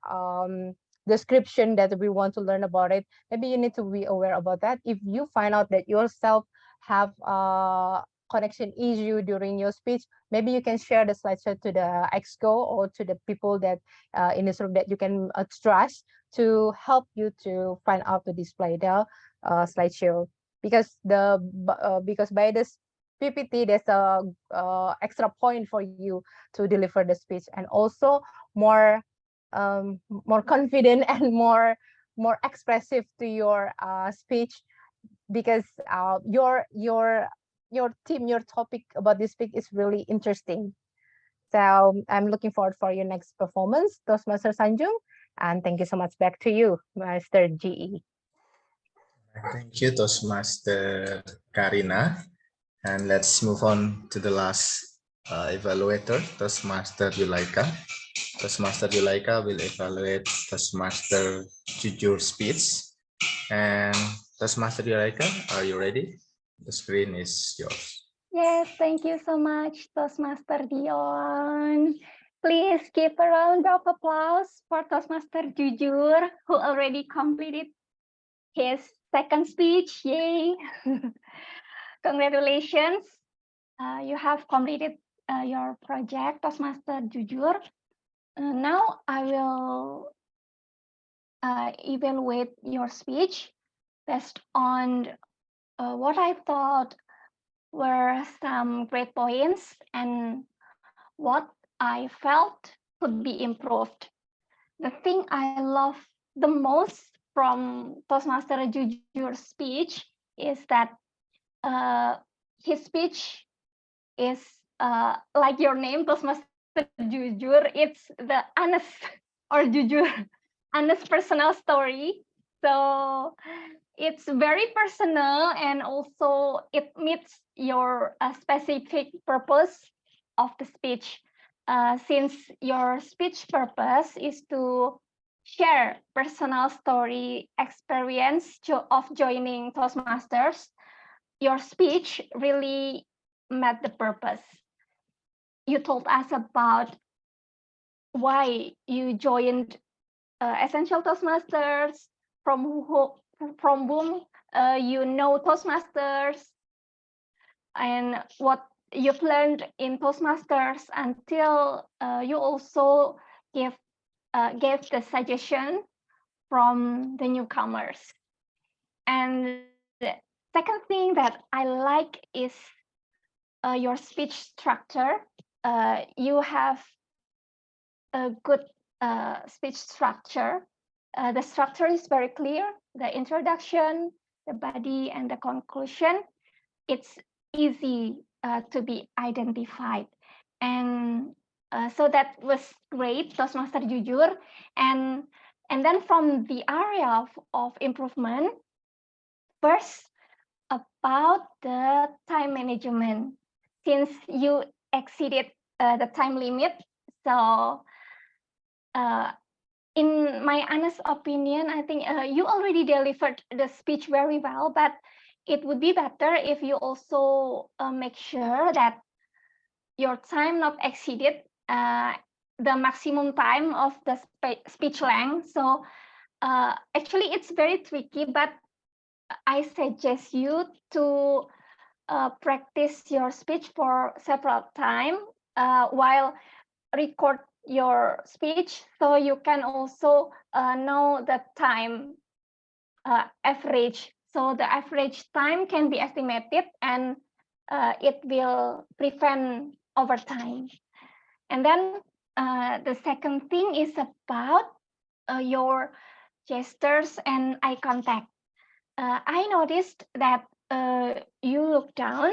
description that we want to learn about it. Maybe you need to be aware about that. If you find out that yourself have a connection issue during your speech, maybe you can share the slideshow to the exco or to the people that in this room that you can trust to help you to find out to display the slideshow, because because by this PPT there's a extra point for you to deliver the speech, and also more more confident and more expressive to your speech, because your theme, your topic about this speech is really interesting. So I'm looking forward for your next performance, Toastmaster Sanjung, and thank you so much. Back to you, Master GE. Thank you, Toastmaster Karina. And let's move on to the last evaluator, Toastmaster Yulaika. Toastmaster Yulaika will evaluate Toastmaster Jujur speech. And Toastmaster Yulaika, are you ready? The screen is yours. Yes, thank you so much, Toastmaster Dion. Please give a round of applause for Toastmaster Jujur, who already completed his second speech. Yay! Congratulations. You have completed your project, Toastmaster Jujur. Now I will evaluate your speech based on what I thought were some great points and what I felt could be improved. The thing I love the most from Toastmaster Jujur's speech is that his speech is like your name, Toastmaster Jujur. It's the honest or Jujur, honest personal story. So it's very personal, and also it meets your specific purpose of the speech. Since your speech purpose is to share personal story experience of joining Toastmasters, your speech really met the purpose. You told us about why you joined Essential Toastmasters, from whom you know Toastmasters, and what you've learned in Toastmasters, until you also gave the suggestion from the newcomers. And the second thing that I like is your speech structure. You have a good speech structure. The structure is very clear, the introduction, the body, and the conclusion. It's easy to be identified. And so that was great, Toastmaster Jujur. And then from the area of improvement, first, about the time management. Since you exceeded the time limit, so in my honest opinion, I think you already delivered the speech very well, but it would be better if you also make sure that your time not exceeded the maximum time of the speech length. So actually it's very tricky, but I suggest you to practice your speech for several times while record your speech, so you can also know the time average. So the average time can be estimated, and it will prevent overtime. And then the second thing is about your gestures and eye contact. I noticed that you look down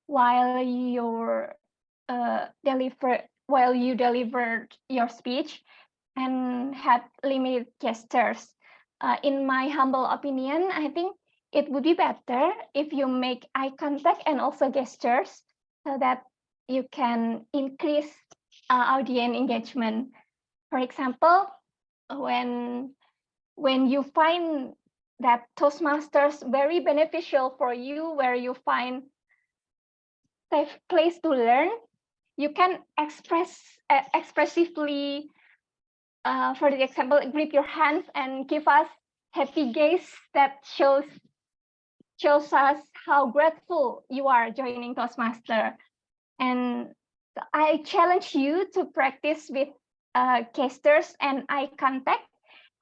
while you delivered your speech and had limited gestures. In my humble opinion, I think it would be better if you make eye contact and also gestures, so that you can increase audience engagement. For example, when you find that Toastmasters very beneficial for you, where you find safe place to learn, you can expressively, for the example, grip your hands and give us happy gaze that shows us how grateful you are joining Toastmaster. And I challenge you to practice with gestures and eye contact,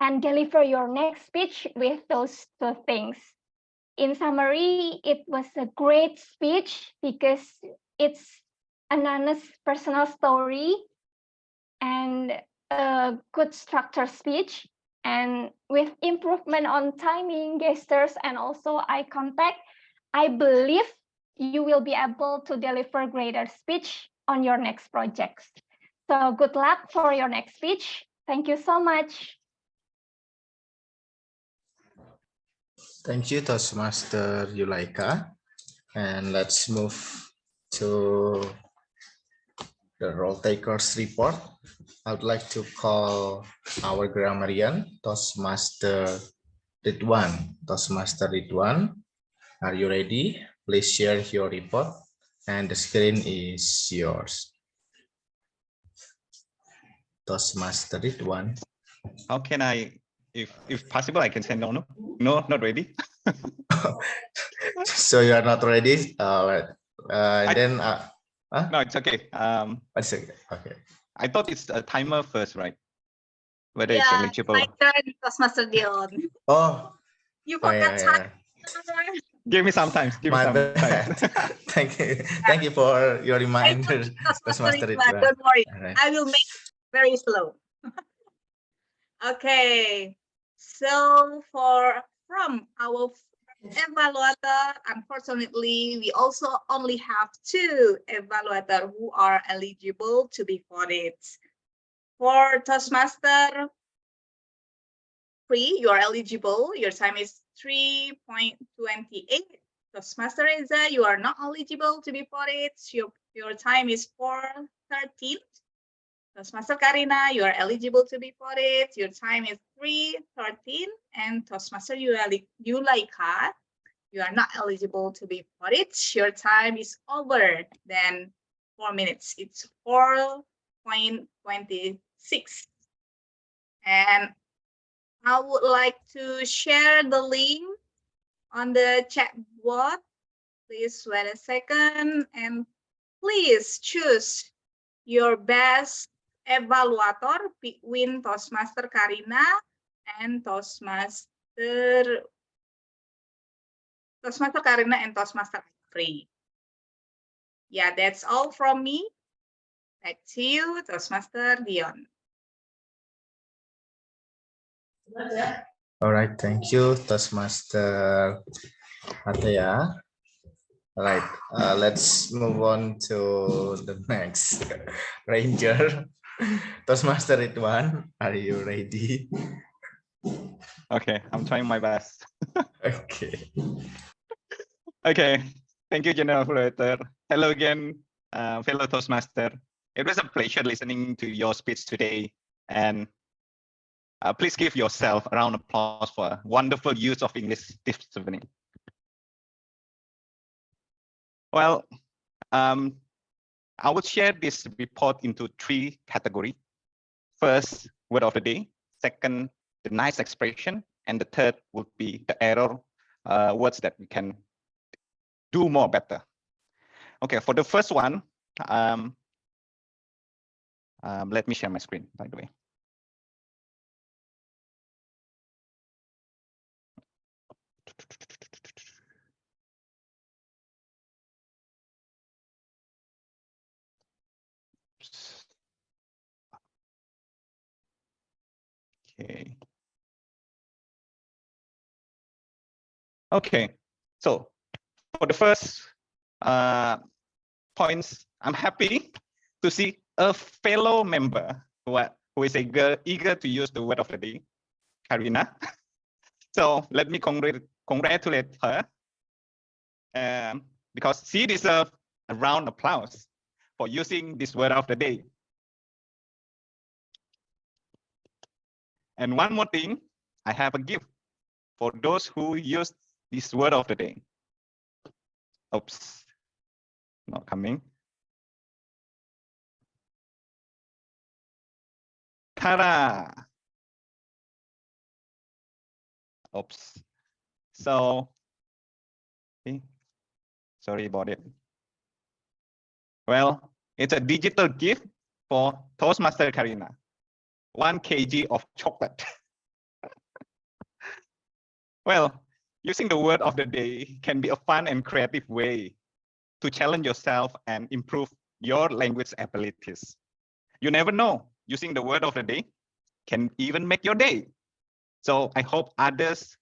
and deliver your next speech with those two things. In summary, it was a great speech because it's an honest personal story and a good structured speech. And with improvement on timing, gestures, and also eye contact, I believe you will be able to deliver greater speech on your next projects. So good luck for your next speech. Thank you so much. Thank you, Toastmaster Yulaika. And let's move to the role takers report. I would like to call our grammarian, Toastmaster Ridwan. Toastmaster Ridwan, are you ready? Please share your report, and the screen is yours. Toastmaster Ridwan. How can I, if possible, I can say no, not ready. So you are not ready? Then no, it's okay. It's okay. Okay. I thought it's a timer first, right? Whether it's Yeah, eligible. my turn, Toastmaster Dion. Oh, You forgot time. Give me some time. Give me some time. Thank you for your reminder, Toastmaster Ridwan. Don't worry, All right. I will make it very slow. Okay, So from our evaluator, unfortunately, we also only have 2 evaluators who are eligible to be voted. For Toastmaster 3, you are eligible. Your time is 3.28. Toastmaster Reza, you are not eligible to be voted. Your time is 4:13. Toastmaster Karina, you are eligible to be voted. Your time is 3:13. And Toastmaster Yulaika, you are not eligible to be voted. Your time is over than 4 minutes. It's 4.26. And I would like to share the link on the chat board. Please wait a second and please choose your best evaluator between Toastmaster Karina and Toastmaster Karina and Toastmaster Free. Yeah, that's all from me. Back to you, Toastmaster Dion. All right, thank you, Toastmaster Atea. All right, let's move on to the next ranger. Toastmaster Ridwan, are you ready? Okay, I'm trying my best. Okay. Okay, thank you, General Operator. Hello again, fellow Toastmaster. It was a pleasure listening to your speech today, and please give yourself a round of applause for wonderful use of English this evening. Well, I will share this report into 3 categories. First, word of the day. Second, the nice expression. And the third would be the error words that we can do more better. Okay, for the first one, let me share my screen, by the way. Okay. Okay, so for the first points, I'm happy to see a fellow member who is eager to use the word of the day, Karina. So let me congratulate her because she deserves a round of applause for using this word of the day. And one more thing, I have a gift for those who use this word of the day. Oops, not coming. Ta-da! Oops. So, okay. Sorry about it. Well, it's a digital gift for Toastmaster Karina. 1 kg of chocolate. Well, using the word of the day can be a fun and creative way to challenge yourself and improve your language abilities. You never know, using the word of the day can even make your day. So I hope others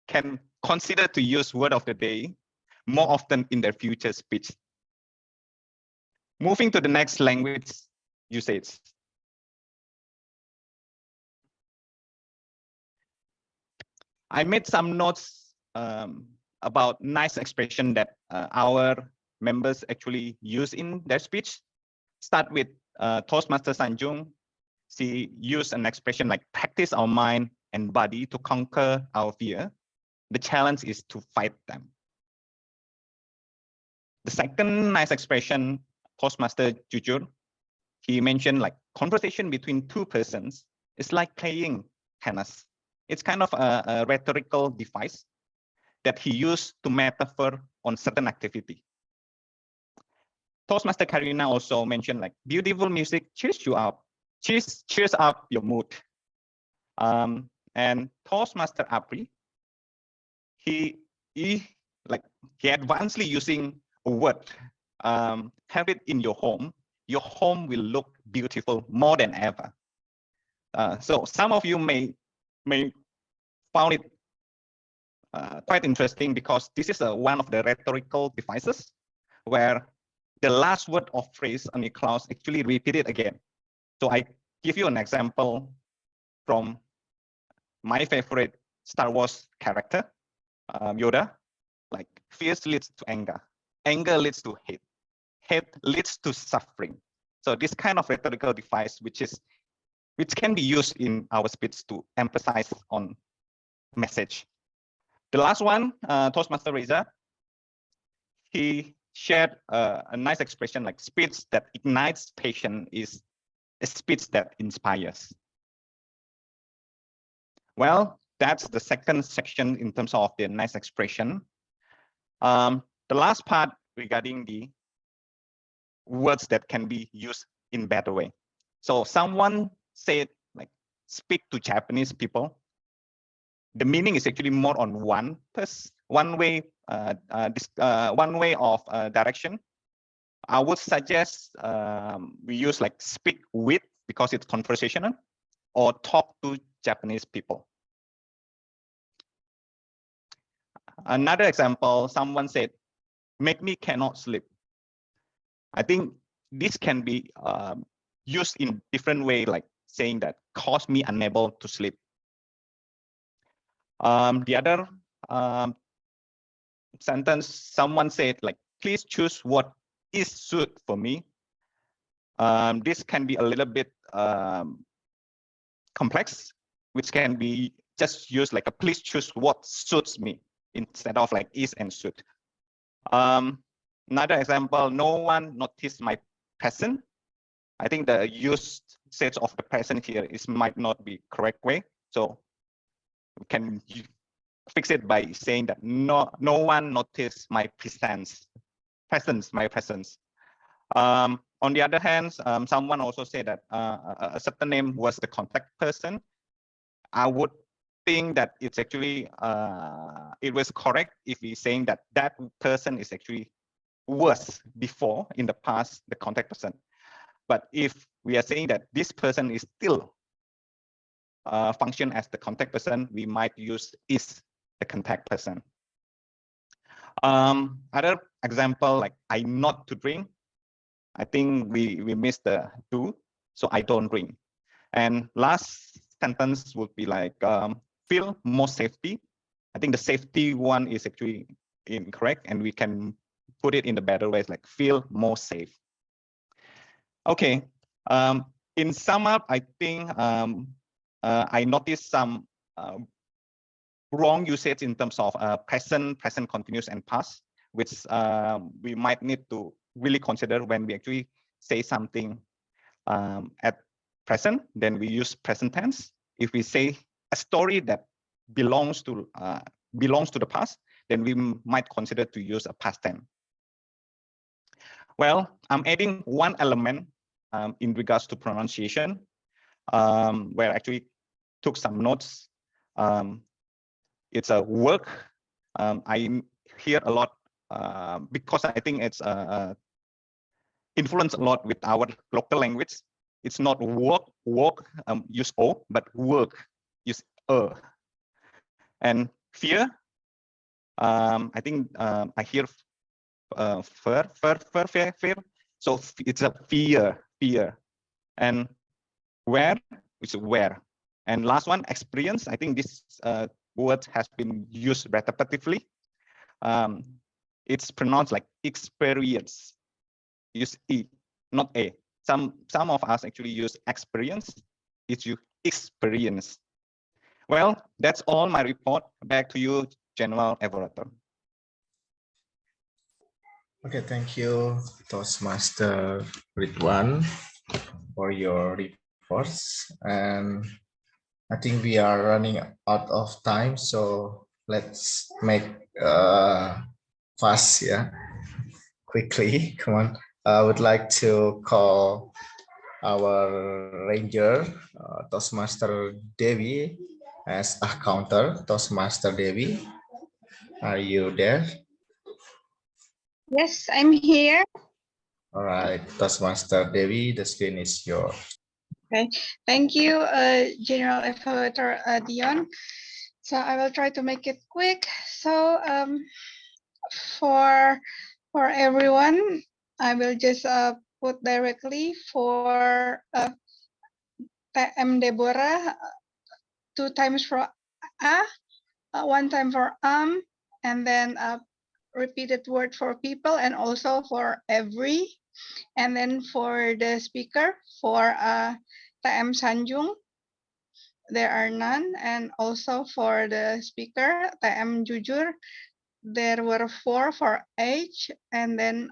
can consider to use word of the day more often in their future speech. Moving to the next language usage. I made some notes about nice expression that our members actually use in their speech. Start with Toastmaster Sanjung. She used an expression like practice our mind and body to conquer our fear. The challenge is to fight them. The second nice expression, Toastmaster Jujur, he mentioned like conversation between 2 persons is like playing tennis. It's kind of a rhetorical device that he used to metaphor on certain activity. Toastmaster Karina also mentioned like beautiful music cheers you up, cheers up your mood. And Toastmaster Apri, he advancedly using a word, have it in your home will look beautiful more than ever. So some of you may found it quite interesting because this is one of the rhetorical devices where the last word of phrase on the clause actually repeated again. So I give you an example from my favorite Star Wars character, Yoda. Like fear leads to anger, anger leads to hate, hate leads to suffering. So this kind of rhetorical device, which can be used in our speech to emphasize on message. The last one, Toastmaster Reza, he shared a nice expression like speech that ignites passion is a speech that inspires. Well, that's the second section in terms of the nice expression. The last part regarding the words that can be used in better way. So someone said like speak to Japanese people. The meaning is actually more on one way of direction. I would suggest we use like speak with because it's conversational, or talk to Japanese people. Another example, someone said, make me cannot sleep. I think this can be used in different way, like saying that cause me unable to sleep. The other sentence, someone said like, please choose what is suit for me. This can be a little bit complex, which can be just used like a please choose what suits me instead of like is and should. Another example, no one noticed my present. I think the usage of the present here might not be correct way. So we can fix it by saying that no one noticed my presence. On the other hand, someone also said that a certain name was the contact person. I would think that it's actually it was correct if we're saying that that person is actually was before in the past the contact person. But if we are saying that this person is still function as the contact person, we might use is the contact person. Other example like I not to drink. I think we missed the do, so I don't drink. And last sentence would be like feel more safety. I think the safety one is actually incorrect, and we can put it in the better ways like feel more safe. Okay. In sum up, I think I noticed some wrong usage in terms of present continuous, and past, which we might need to really consider when we actually say something at present. Then we use present tense. If we say a story that belongs to the past, then we might consider to use a past tense. Well, I'm adding one element in regards to pronunciation, where I actually took some notes. It's a work. I hear a lot because I think it's influenced a lot with our local language. It's not work, use O, but work, use And fear, I think I hear fear. So it's a fear. And where, which is where. And last one, experience. I think this word has been used repetitively. It's pronounced like experience. Use E, not A. Some of us actually use experience. It's you experience. Well, that's all my report. Back to you, General Evaluator. Okay, thank you, Toastmaster Ridwan, for your reports. And I think we are running out of time, so let's make fast, yeah, quickly. Come on. I would like to call our ranger, Toastmaster Devi, as a counter. Toastmaster Devi, are you there? Yes, I'm here. All right, Toastmaster Devi, the screen is yours. Okay, thank you, General Evaluator Dion. So I will try to make it quick. So for everyone, I will just put directly for TM Deborah, 2 times for a, 1 time for and then a repeated word for people and also for every. And then for the speaker, for TM Sanjung, there are none. And also for the speaker, TM Jujur, there were 4 for age. And then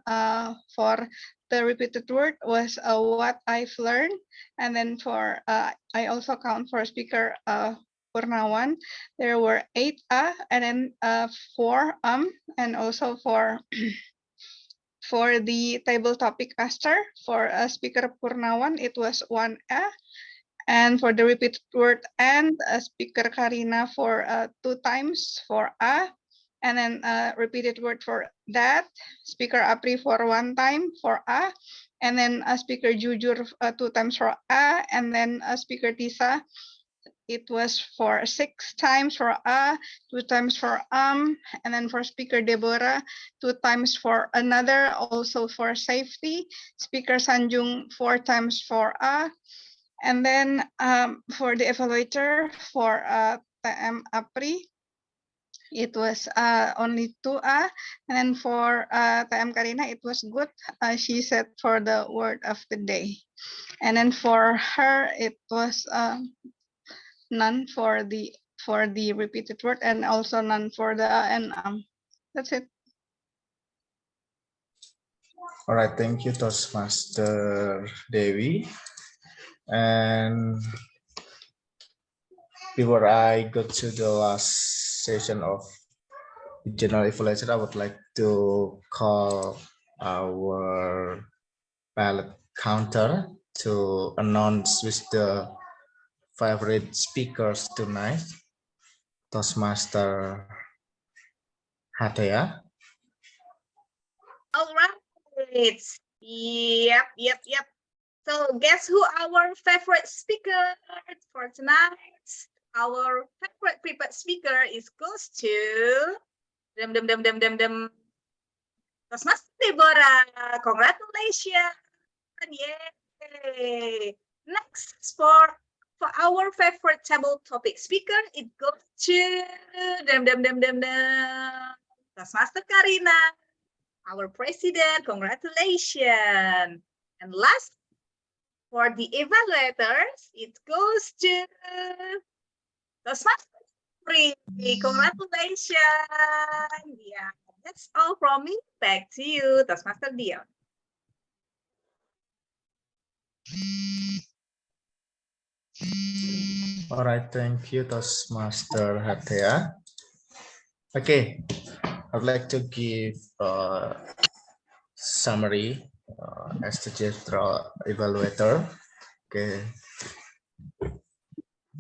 for the repeated word was what I've learned. And then for, I also count for speaker Purnawan, there were 8 and then 4 and also for for the table topic master, for speaker Purnawan, it was 1 and for the repeated word and speaker Karina for 2 times for and then repeated word for that, speaker Apri for 1 time for and then speaker Jujur 2 times for and then speaker Tisa, it was for 6 times for 2 times for and then for speaker Deborah, 2 times for another, also for safety, speaker Sanjung 4 times for and then for the evaluator for TM Apri, it was only 2 and then for TM Karina, it was good. She said for the word of the day, and then for her, it was none for the repeated word and also none for the and that's it. All right, thank you, Toastmaster Dewi. And before I go to the last session of general evaluation, I would like to call our ballot counter to announce with the favorite speakers tonight. Toastmaster Hatea. All right. Yep. So guess who our favorite speaker for tonight? Our favorite prepared speaker goes to Toastmaster Deborah. Congratulations. Yay. Next for our favorite table topic speaker, it goes to Toastmaster Karina, our president. Congratulations. And last, for the evaluators, it goes to Toastmaster Free. Congratulations. Yeah, that's all from me. Back to you, Toastmaster Dion. All right, thank you, Toastmaster Hatea. Okay, I'd like to give a summary as the general evaluator. Okay,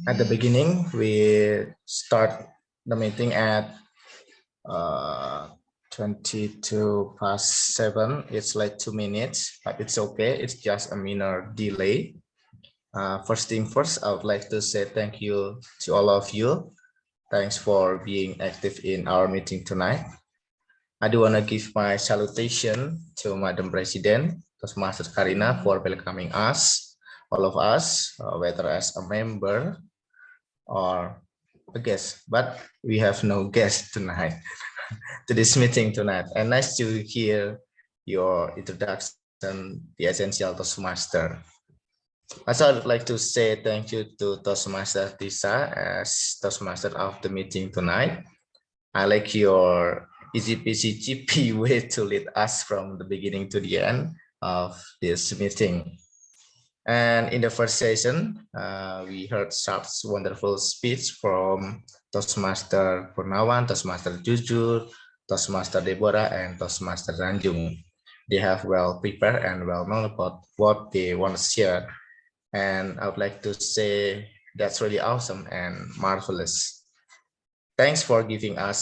at the beginning, we start the meeting at 22 past 7. It's like 2 minutes, but it's okay. It's just a minor delay. First thing first, I would like to say thank you to all of you. Thanks for being active in our meeting tonight. I do want to give my salutation to Madam President, Toastmaster Karina, for welcoming us, all of us, whether as a member or a guest, but we have no guest tonight to this meeting tonight. And nice to hear your introduction, the essential Toastmaster. Also, I would like to say thank you to Toastmaster Tisa as Toastmaster of the meeting tonight. I like your easy peasy GP way to lead us from the beginning to the end of this meeting. And in the first session, we heard such wonderful speech from Toastmaster Purnawan, Toastmaster Jujur, Toastmaster Deborah, and Toastmaster Ranjung. They have well prepared and well known about what they want to share. And I would like to say that's really awesome and marvelous. Thanks for giving us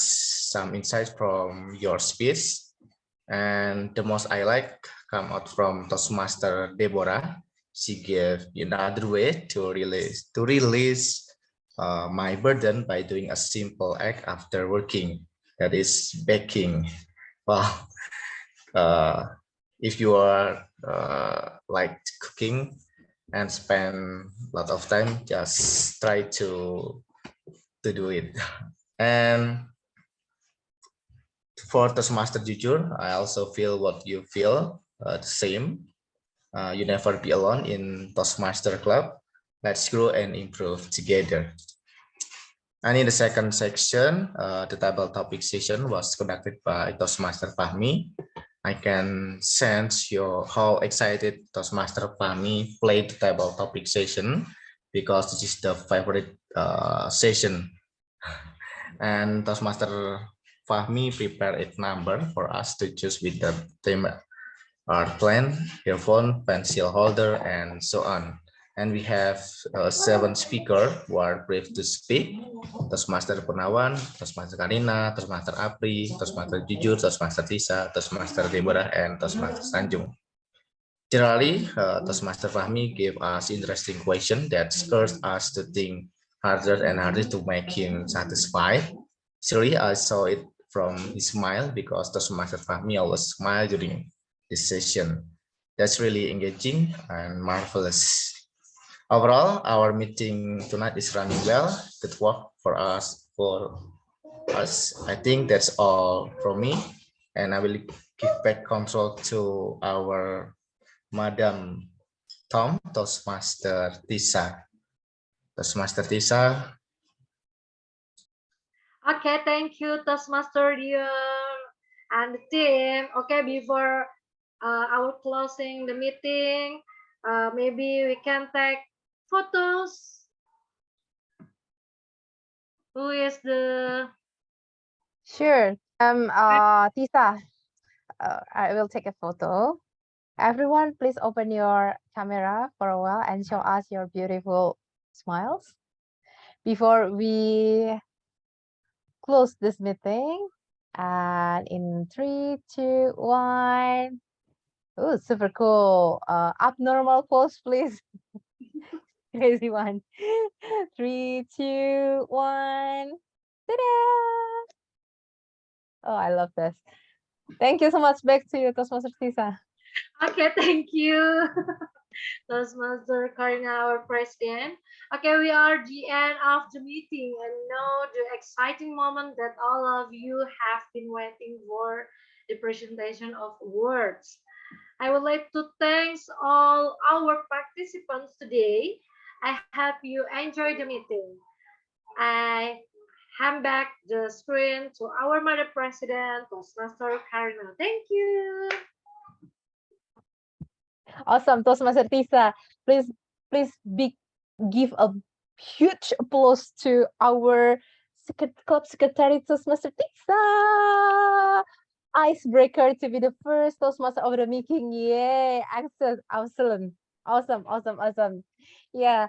some insights from your speech. And the most I like come out from Toastmaster Deborah. She gave another way to release my burden by doing a simple act after working, that is baking. Well, if you are like cooking and spend a lot of time, just try to do it. And for Toastmaster Jujur, I also feel what you feel, the same. You never be alone in Toastmaster Club. Let's grow and improve together. And in the second section, the table topic session was conducted by Toastmaster Fahmi. I can sense how excited Toastmaster Fahmi played the table topic session because this is the favorite session. And Toastmaster Fahmi prepared a number for us to choose with the theme art plan, earphone, pencil holder, and so on. And we have 7 speakers who are brave to speak. Toastmaster Purnawan, Toastmaster Karina, Toastmaster Apri, Toastmaster Jujur, Toastmaster Tisa, Toastmaster Deborah, and Toastmaster Sanjung. Generally, Toastmaster Fahmi gave us interesting questions that spurs us to think harder and harder to make him satisfied. Surely I saw it from his smile because Toastmaster Fahmi always smile during this session. That's really engaging and marvelous. Overall, our meeting tonight is running well. Good work for us. I think that's all from me, and I will give back control to our Madam Tom, Toastmaster Tisa. Toastmaster Tisa. Okay, thank you, Toastmaster Dion and the team. Okay, before our closing the meeting, maybe we can take photos. Who is the? Sure. Tisa, I will take a photo. Everyone, please open your camera for a while and show us your beautiful smiles. Before we close this meeting, and in 3, 2, 1. Oh, super cool. Abnormal pose, please. Crazy one. 3, 2, 1. Ta-da! Oh, I love this. Thank you so much. Back to you, Toastmaster Tisa. Okay, thank you. Toastmaster Karina, our president. Okay, we are the end of the meeting and now the exciting moment that all of you have been waiting for, the presentation of words. I would like to thank all our participants today. I hope you enjoyed the meeting. I hand back the screen to our Madam President, Toastmaster Karina. Thank you. Awesome, Toastmaster Tisa. Please give a huge applause to our club secretary, Toastmaster Tisa. Icebreaker to be the first Toastmaster of the meeting. Yay! Excellent. Awesome. Yeah.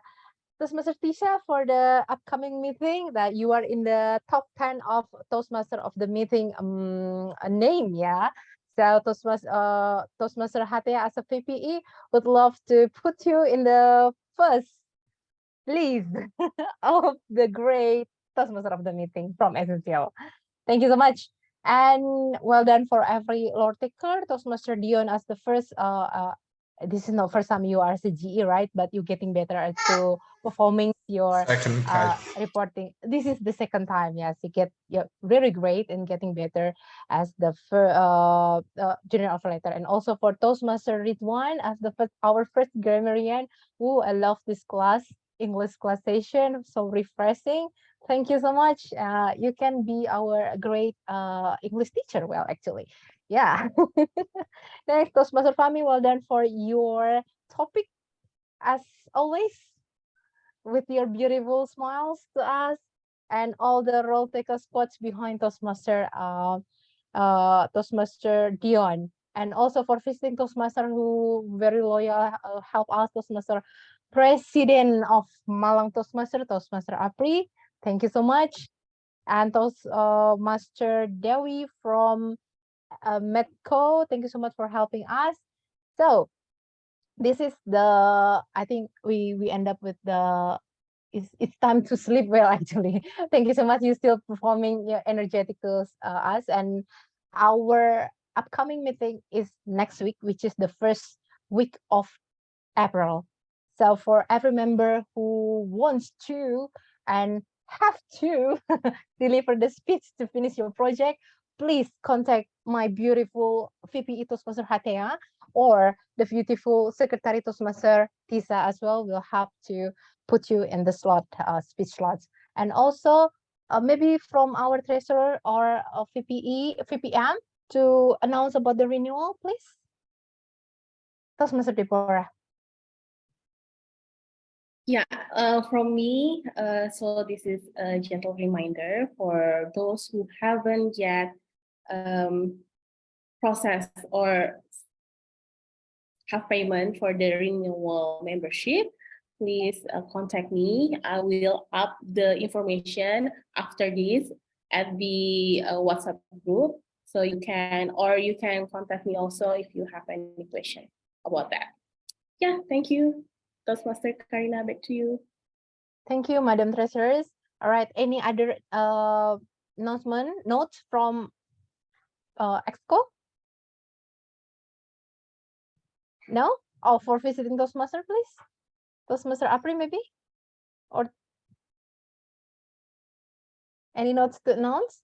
Toastmaster Tisha, for the upcoming meeting, that you are in the top 10 of Toastmaster of the meeting name, yeah. So Toastmaster Hatea as a PPE would love to put you in the first list of the great Toastmaster of the meeting from Essential. Thank you so much. And well done for every Lord Taker, Toastmaster Dion as the first this is not first time you are CGE, right? But you're getting better at to performing your Second time. reporting. This is the second time. Yes, you're very great in getting better as the general operator, and also for Toastmaster Ridwan as our first grammarian. Ooh, I love this class, English class session, so refreshing. Thank you so much. You can be our great English teacher. Well, actually, yeah. Next, Toastmaster Fami, well done for your topic, as always, with your beautiful smiles to us and all the role taker spots behind Toastmaster Dion, and also for visiting Toastmaster who very loyal, help us, Toastmaster President of Malang Toastmaster Apri. Thank you so much. And Toastmaster Dewi from Medco, thank you so much for helping us. So this is I think we end up with the it's time to sleep well, actually. Thank you so much. You're still performing energetic to us. And our upcoming meeting is next week, which is the first week of April. So for every member who wants to and have to deliver the speech to finish your project, please contact my beautiful VP Toastmaster Hatea or the beautiful Secretary Toastmaster Tisa as well. We'll have to put you in the slot, speech slots. And also maybe from our treasurer or VPM to announce about the renewal, please. Toastmaster Deborah. Yeah, from me, so this is a gentle reminder for those who haven't yet processed or have payment for the renewal membership. Please contact me. I will up the information after this at the WhatsApp group. So you can contact me also if you have any question about that. Yeah, thank you. Toastmaster Karina, back to you. Thank you, Madam Treasurers. All right, any other notes from Exco? No? Oh, for visiting Toastmaster, please. Toastmaster Apri, maybe? Or any notes to announce?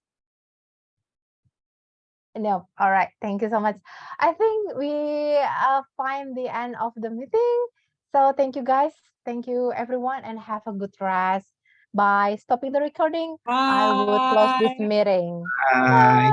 No. All right. Thank you so much. I think we find the end of the meeting. So thank you, guys. Thank you, everyone, and have a good rest. By stopping the recording, I would close this meeting. Bye.